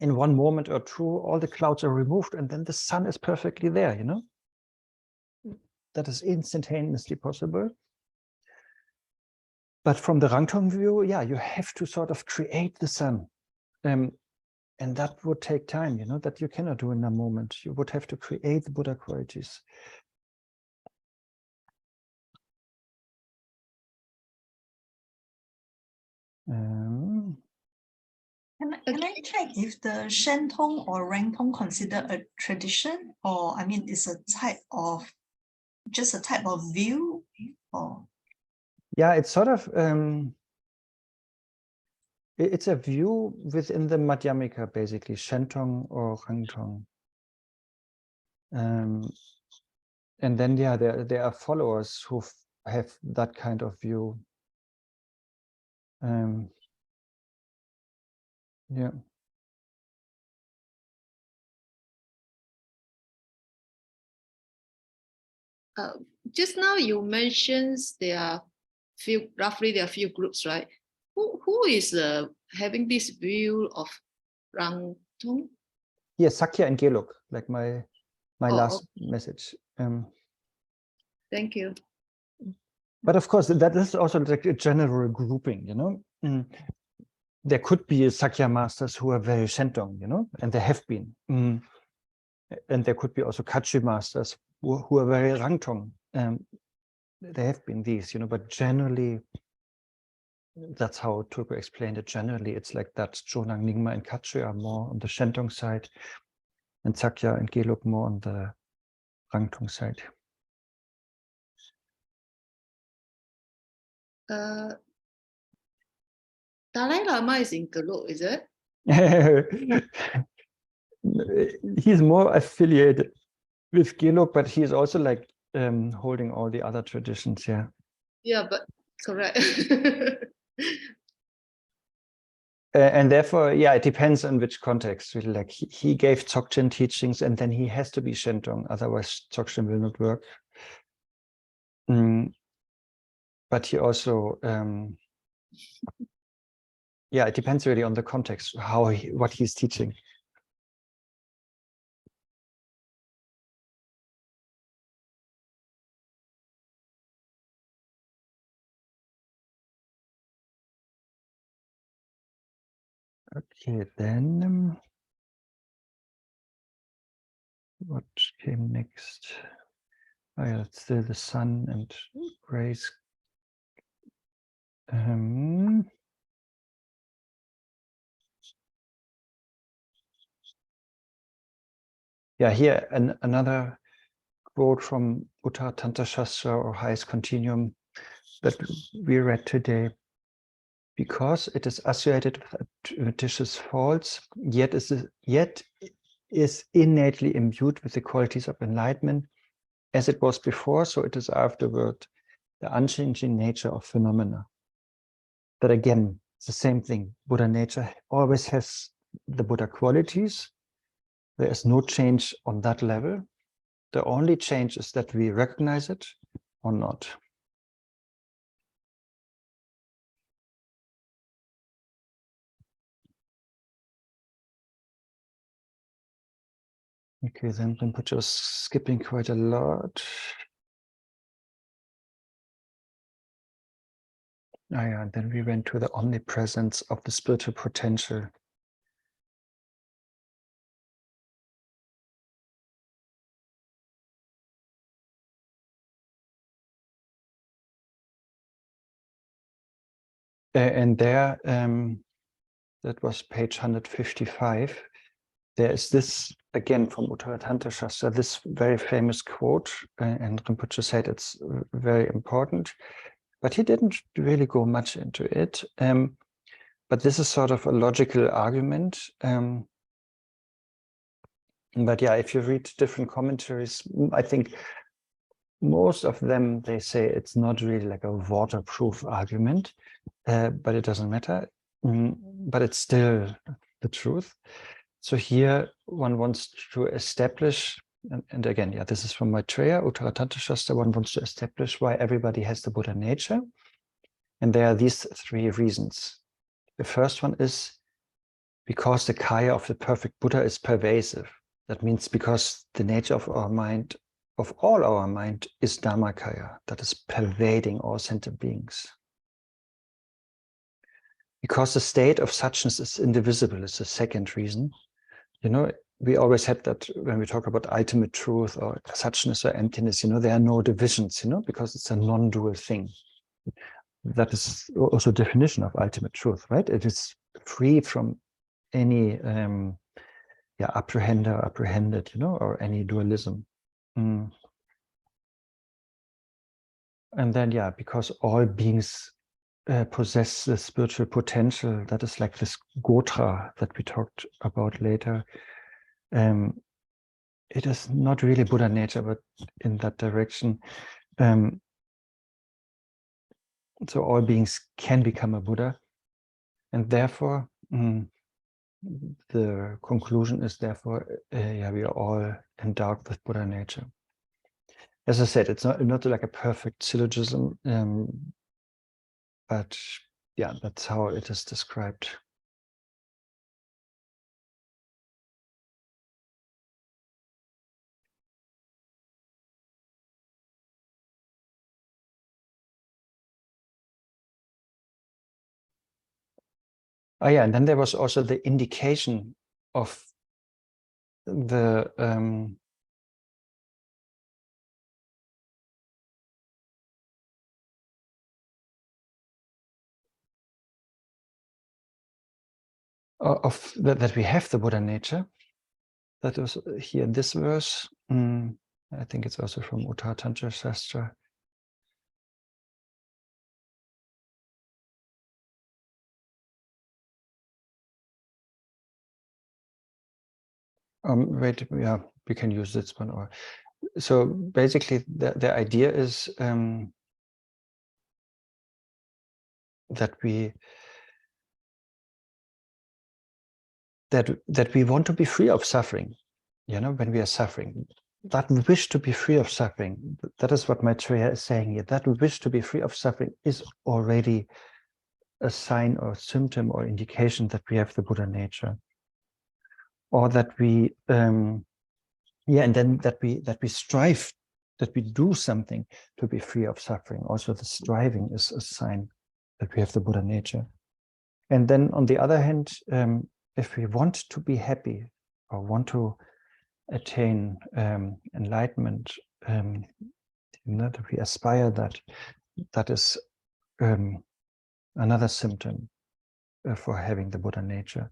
in one moment or two, all the clouds are removed and then the sun is perfectly there, you know. That is instantaneously possible. But from the Rangtong view, yeah, you have to sort of create the sun. And that would take time, you know, that you cannot do in a moment. You would have to create the Buddha qualities. Can I check if the Shentong or Rangtong consider a tradition, or I mean, it's a type of just a type of view, or Yeah, it's sort of it's a view within the Madhyamika, basically Shentong or Rangtong. And then yeah, there are followers who have that kind of view. Yeah. Just now you mentioned there are few groups, right? Who is having this view of Rangtong? Yes, Sakya and Gelug, like my Oh, last message. Thank you. But of course, that is also like a general grouping, you know. There could be Sakya masters who are very Shentong, you know, and there have been. And there could be also Kachi masters who are very Rangtong. There have been these, you know, but generally, that's how Turko explained it. Generally, it's like that Jonang, Nyingma, and Kachi are more on the Shentong side, and Sakya and Gelug more on the Rangtong side. Dalai Lama is in Gelug, is it? He's more affiliated with Gelug, but he's also like holding all the other traditions. Yeah. Yeah, but correct. And therefore, yeah, it depends on which context. Really, like he gave Dzogchen teachings, and then he has to be Shentong, otherwise Dzogchen will not work. But he also, yeah, it depends really on the context, what he's teaching. Okay, then what came next? Oh, yeah, it's still the sun and rays. Yeah, here another quote from Uttara Tantra Shastra, or highest continuum, that we read today. Because it is associated with adventitious faults, yet is innately imbued with the qualities of enlightenment, as it was before, so it is afterward, the unchanging nature of phenomena. That again, it's the same thing. Buddha nature always has the Buddha qualities. There is no change on that level. The only change is that we recognize it or not. Okay, then Rinpoche was skipping quite a lot. Oh, yeah, and then we went to the omnipresence of the spiritual potential. And there, that was page 155. There is this, again, from Uttara Tantra Shastra, this very famous quote, and Rinpoche said it's very important, but he didn't really go much into it. But this is sort of a logical argument. But yeah, if you read different commentaries, I think most of them, they say it's not really like a waterproof argument, but it doesn't matter. But it's still the truth. So here one wants to establish, and again, yeah, this is from Maitreya, Uttara Tantra Shastra, one wants to establish why everybody has the Buddha nature. And there are these three reasons. The first one is because the kaya of the perfect Buddha is pervasive. That means because the nature of our mind, of all our mind, is Dhammakaya, that is pervading all sentient beings. Because the state of suchness is indivisible is the second reason. You know, we always had that when we talk about ultimate truth or suchness or emptiness, you know, there are no divisions, you know, because it's a non-dual thing. That is also a definition of ultimate truth, right? It is free from any apprehender, apprehended, you know, or any dualism. And then, because all beings possess the spiritual potential that is like this Gotra that we talked about later. It is not really Buddha nature, but in that direction. So all beings can become a Buddha, and therefore the conclusion is therefore we are all endowed with Buddha nature. As I said, it's not like a perfect syllogism, but that's how it is described. Oh yeah, and then there was also the indication of the that we have the Buddha nature. That was here in this verse. I think it's also from Longchen Shedra. Wait, we can use this one. Or so basically, the idea is that we want to be free of suffering. You know, when we are suffering, that wish to be free of suffering. That is what Maitreya is saying here. That wish to be free of suffering is already a sign or symptom or indication that we have the Buddha nature, or that we and then that we strive, that we do something to be free of suffering. Also the striving is a sign that we have the Buddha nature. And then on the other hand, if we want to be happy or want to attain enlightenment, that we aspire that is another symptom for having the Buddha nature.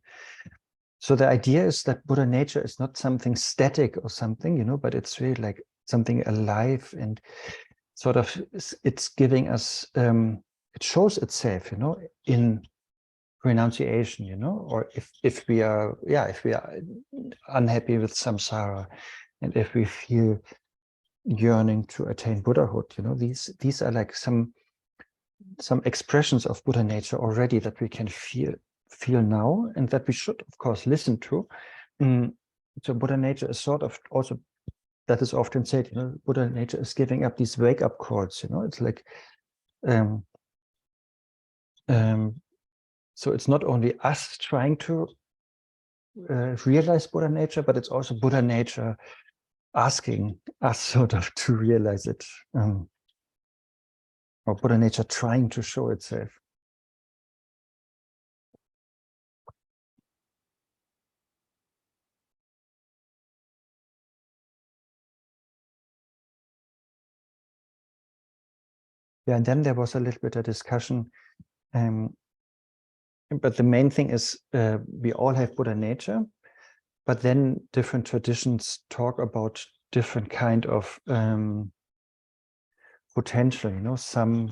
So the idea is that Buddha nature is not something static or something, you know, but it's really like something alive, and sort of it's giving us, it shows itself, you know, in renunciation, you know, or if we are unhappy with samsara, and if we feel yearning to attain Buddhahood, you know, these are like some expressions of Buddha nature already that we can feel now, and that we should of course listen to. So Buddha nature is sort of also, that is often said, you know, Buddha nature is giving up these wake-up calls, you know. It's like so it's not only us trying to realize Buddha nature, but it's also Buddha nature asking us sort of to realize it, or Buddha nature trying to show itself. Yeah, and then there was a little bit of discussion, but the main thing is we all have Buddha nature, but then different traditions talk about different kind of potential, you know, some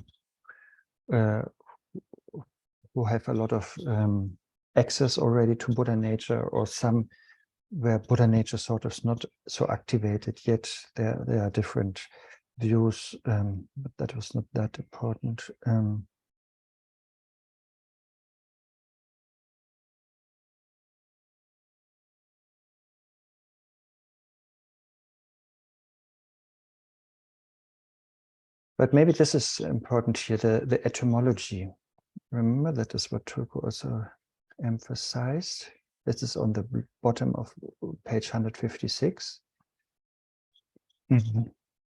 who have a lot of access already to Buddha nature, or some where Buddha nature sort of is not so activated yet. There are different views, but that was not that important. But maybe this is important here, the etymology. Remember, that is what Turku also emphasized. This is on the bottom of page 156.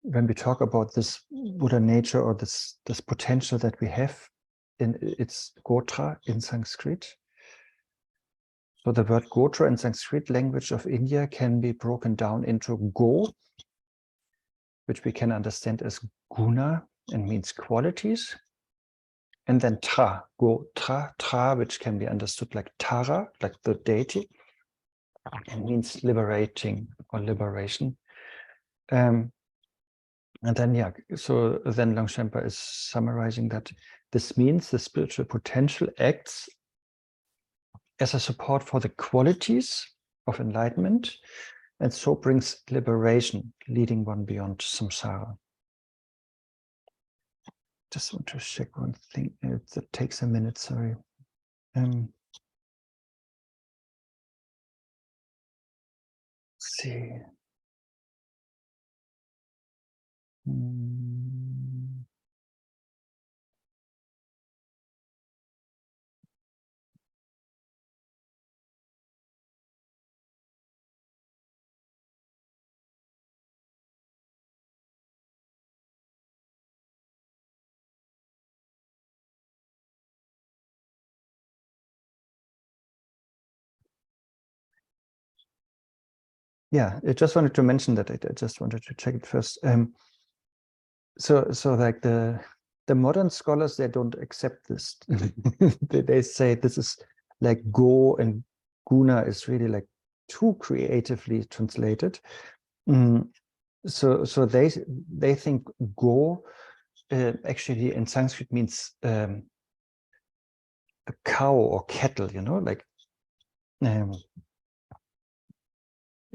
When we talk about this Buddha nature, or this potential that we have, in its Gotra in Sanskrit. So the word Gotra in Sanskrit language of India can be broken down into Go, which we can understand as guna and means qualities. And then tra, go tra, tra, which can be understood like Tara, like the deity, and means liberating or liberation. And then, yeah, so then Longchenpa is summarizing that this means the spiritual potential acts as a support for the qualities of enlightenment, and so brings liberation, leading one beyond samsara. Just want to check one thing. It takes a minute, sorry. Let's see. Yeah, I just wanted to mention that. I just wanted to check it first. So like the modern scholars, they don't accept this. They say this is like go, and guna is really like too creatively translated. So they think go actually in Sanskrit means a cow or cattle, you know, like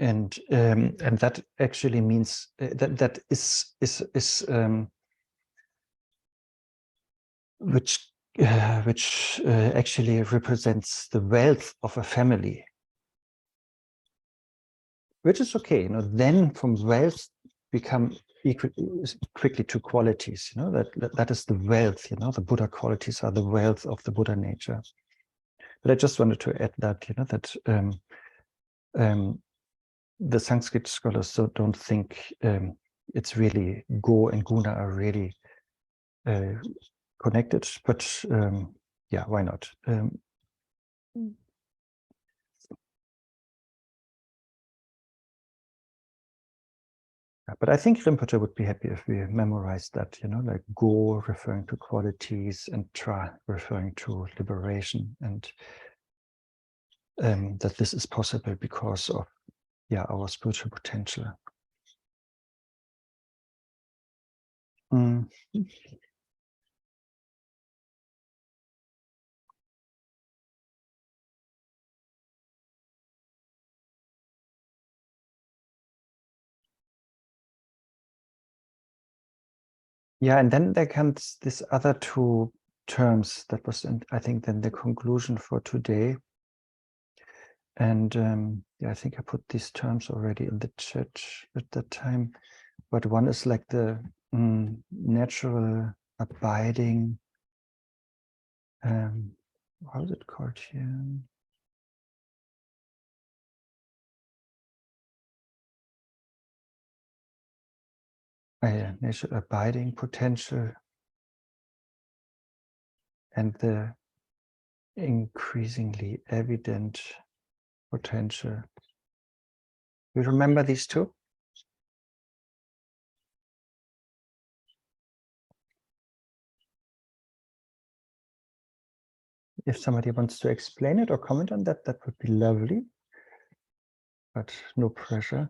and that actually means that is which actually represents the wealth of a family, which is okay, you know. Then from wealth become quickly to qualities, you know, that is the wealth, you know, the Buddha qualities are the wealth of the Buddha nature. But I just wanted to add that, you know, that the Sanskrit scholars don't think it's really go and guna are really connected, but yeah, why not? But I think Rinpoche would be happy if we memorized that, you know, like go referring to qualities and tra referring to liberation, and that this is possible because of, yeah, our spiritual potential. Yeah, and then there comes this other two terms that was, I think, then the conclusion for today. And yeah, I think I put these terms already in the chat at that time. But one is like the natural abiding. How is it called here? Yeah, natural abiding potential, and the increasingly evident potential. You remember these two? If somebody wants to explain it or comment on that, that would be lovely, but no pressure.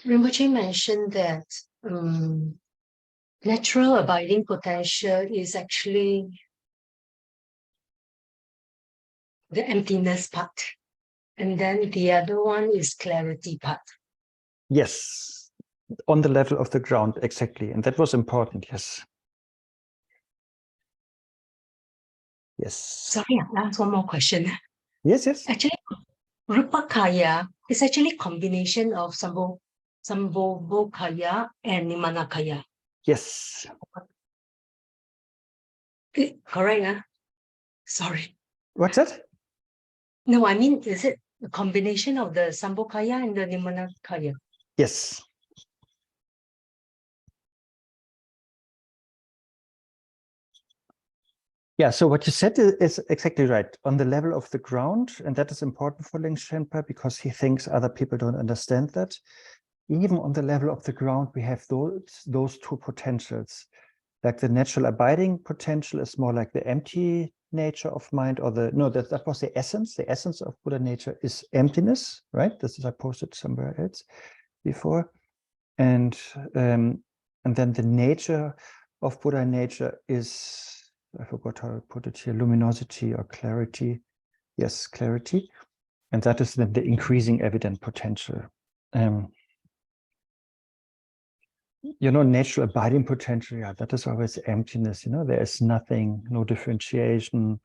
Rinpoche mentioned that natural abiding potential is actually the emptiness part, and then the other one is clarity part. Yes, on the level of the ground, exactly. And that was important, yes. Yes. Sorry, I'll ask one more question. Yes, yes. Actually, Rupakaya is actually a combination of Sambhogakaya and Nimanakaya. Yes. Correct, huh? Sorry. What's that? No, I mean, is it a combination of the Sambhogakaya and the Nirmanakaya? Yes. Yeah, so what you said is exactly right. On the level of the ground, and that is important for Longchen Shedra because he thinks other people don't understand that. Even on the level of the ground, we have those two potentials. Like the natural abiding potential is more like the empty nature of mind, or that was the essence. The essence of Buddha nature is emptiness, right? This is I posted somewhere else before. And then the nature of Buddha nature is, I forgot how to put it here, luminosity or clarity. Yes, clarity. And that is the increasing evident potential. Natural abiding potential, yeah, that is always emptiness. There is nothing, no differentiation.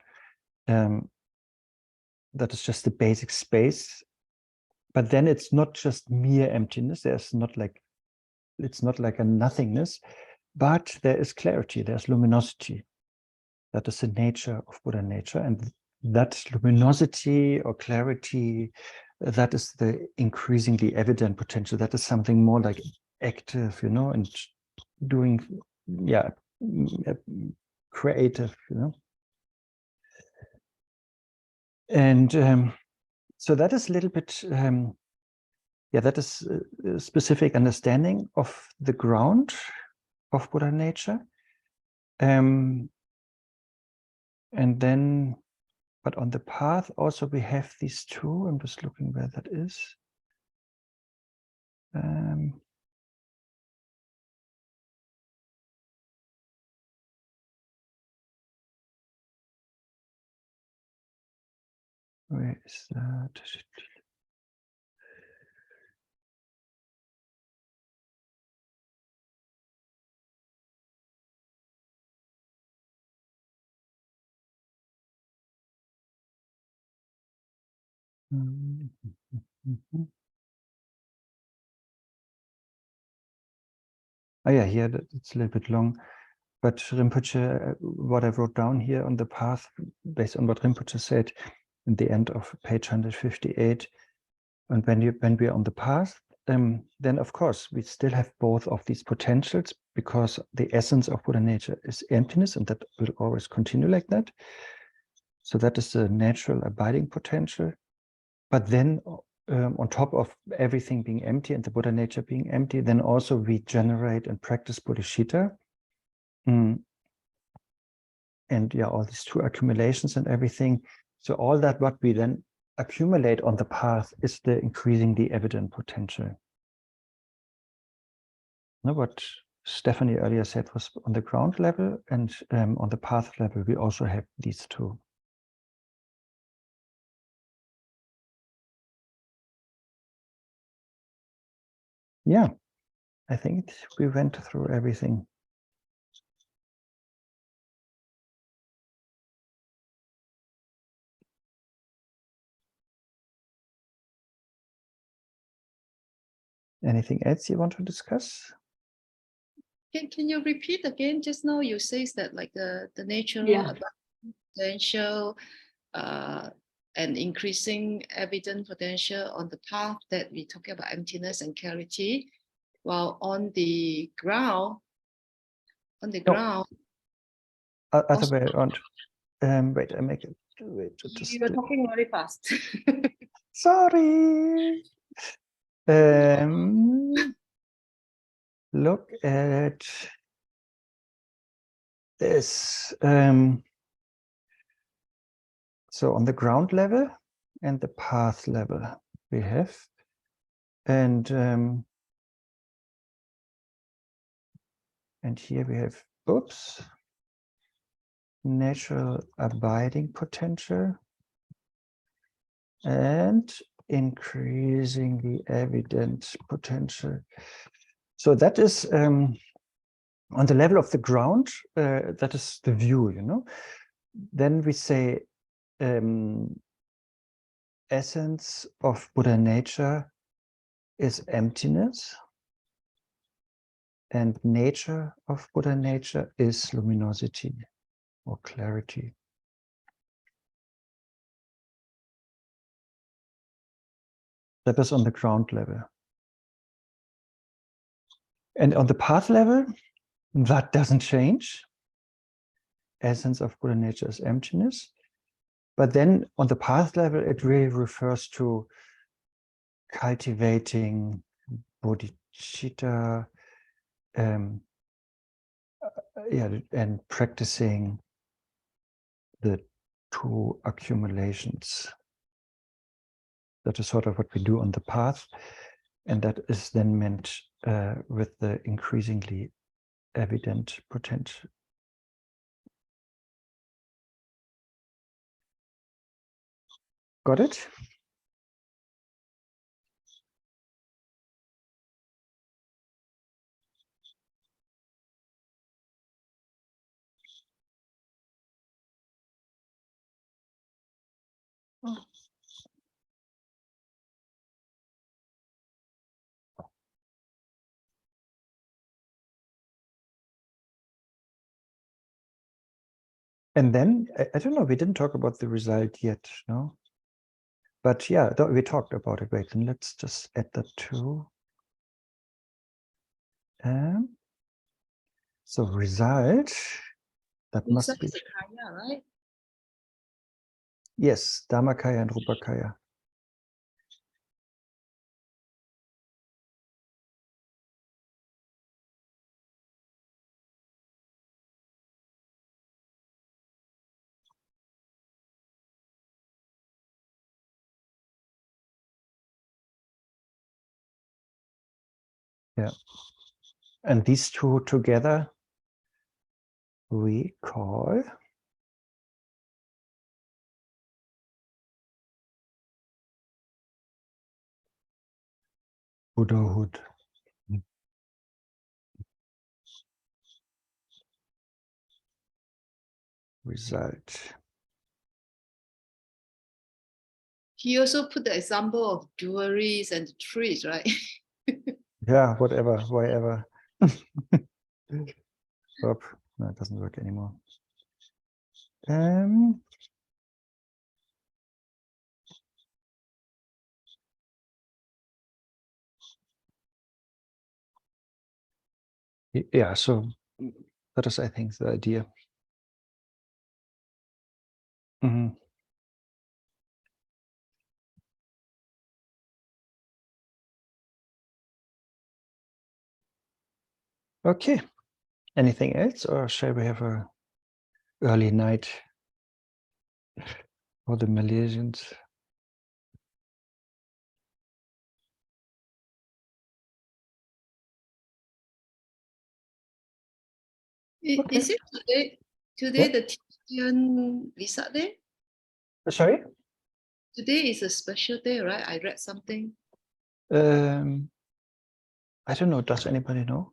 That is just the basic space. But then it's not just mere emptiness. It's not like a nothingness, but there is clarity, there's luminosity. That is the nature of Buddha nature. And that luminosity or clarity, that is the increasingly evident potential. That is something more like active, and doing, creative, And so that is a little bit, that is a specific understanding of the ground of Buddha nature. And then, but on the path also we have these two. I'm just looking where that is. Where is that? Oh yeah, here it's a little bit long, but Rinpoche, what I wrote down here on the path, based on what Rinpoche said in the end of page 158, and when we are on the path, then of course we still have both of these potentials, because the essence of Buddha nature is emptiness, and that will always continue like that. So that is the natural abiding potential. But then on top of everything being empty and the Buddha nature being empty, then also we generate and practice bodhicitta. And all these two accumulations and everything. So all that what we then accumulate on the path is the increasingly evident potential. Now, what Stephanie earlier said was on the ground level, and on the path level, we also have these two. Yeah, I think we went through everything. Anything else you want to discuss? Can you repeat again? Just now you say that like the natural Yeah. potential and increasing evident potential on the path that we talk about emptiness and clarity, while on the ground, Other way around. Wait, I make it. Wait, you're talking very fast. Sorry. Look at this. So on the ground level and the path level we have, and here we have, natural abiding potential and increasingly evident potential. So that is on the level of the ground, that is the view, Then we say essence of Buddha nature is emptiness. And nature of Buddha nature is luminosity or clarity. That is on the ground level. And on the path level, that doesn't change. Essence of Buddha nature is emptiness. But then on the path level, it really refers to cultivating bodhicitta, and practicing the two accumulations. That is sort of what we do on the path. And that is then meant with the increasingly evident potential. Got it? And then, I don't know, we didn't talk about the result yet, no? But yeah, we talked about it. Wait, and let's just add that too. So result, that must Result be, is a kaya, right? yes, Dhammakaya and Rupakaya. Yeah. And these two together we call Buddhahood. Result. He also put the example of jewelries and trees, right? Yeah, whatever, wherever. Stop. No, it doesn't work anymore. Yeah, so that is, I think, the idea. Mhm. Okay. Anything else, or shall we have a early night for the Malaysians? Okay. Is it today Yeah. the Tibetan Vesak Day? Sorry? Today is a special day, right? I read something. I don't know. Does anybody know?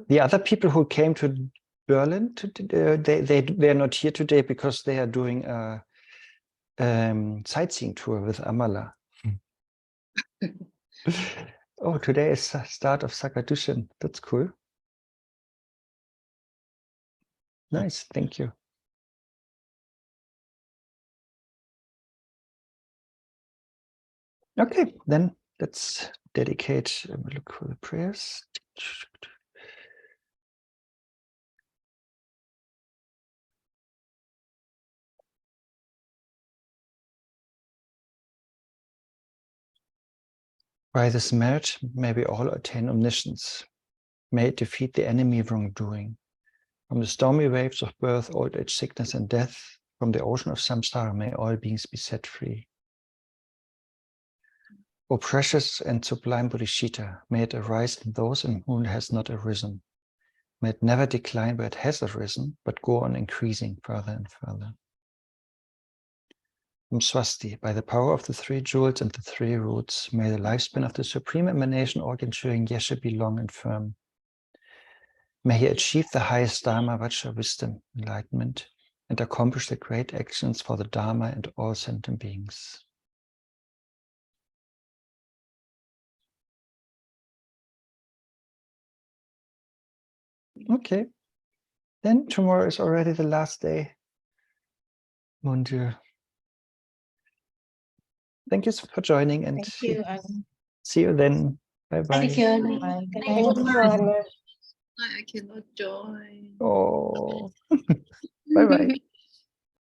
The other people who came to Berlin, they're not here today because they are doing a sightseeing tour with Amala. Oh, today is the start of Sakadushin. That's cool. Nice, thank you. Okay, then let's dedicate, look for the prayers. By this merit, may we all attain omniscience. May it defeat the enemy wrongdoing. From the stormy waves of birth, old age, sickness, and death, from the ocean of samsara, may all beings be set free. O precious and sublime bodhicitta, may it arise in those in whom it has not arisen. May it never decline where it has arisen, but go on increasing further and further. Swasti, by the power of the three jewels and the three roots, may the lifespan of the supreme emanation organ chewing Yeshe be long and firm. May he achieve the highest Dharma, Vajra, wisdom, enlightenment, and accomplish the great actions for the Dharma and all sentient beings. Okay. Then tomorrow is already the last day. Mon Dieu. Thank you for joining and Thank you. see you then. Bye-bye. Thank you. Bye. Good Thank night. you, Agnes. I cannot join. Oh. Bye-bye.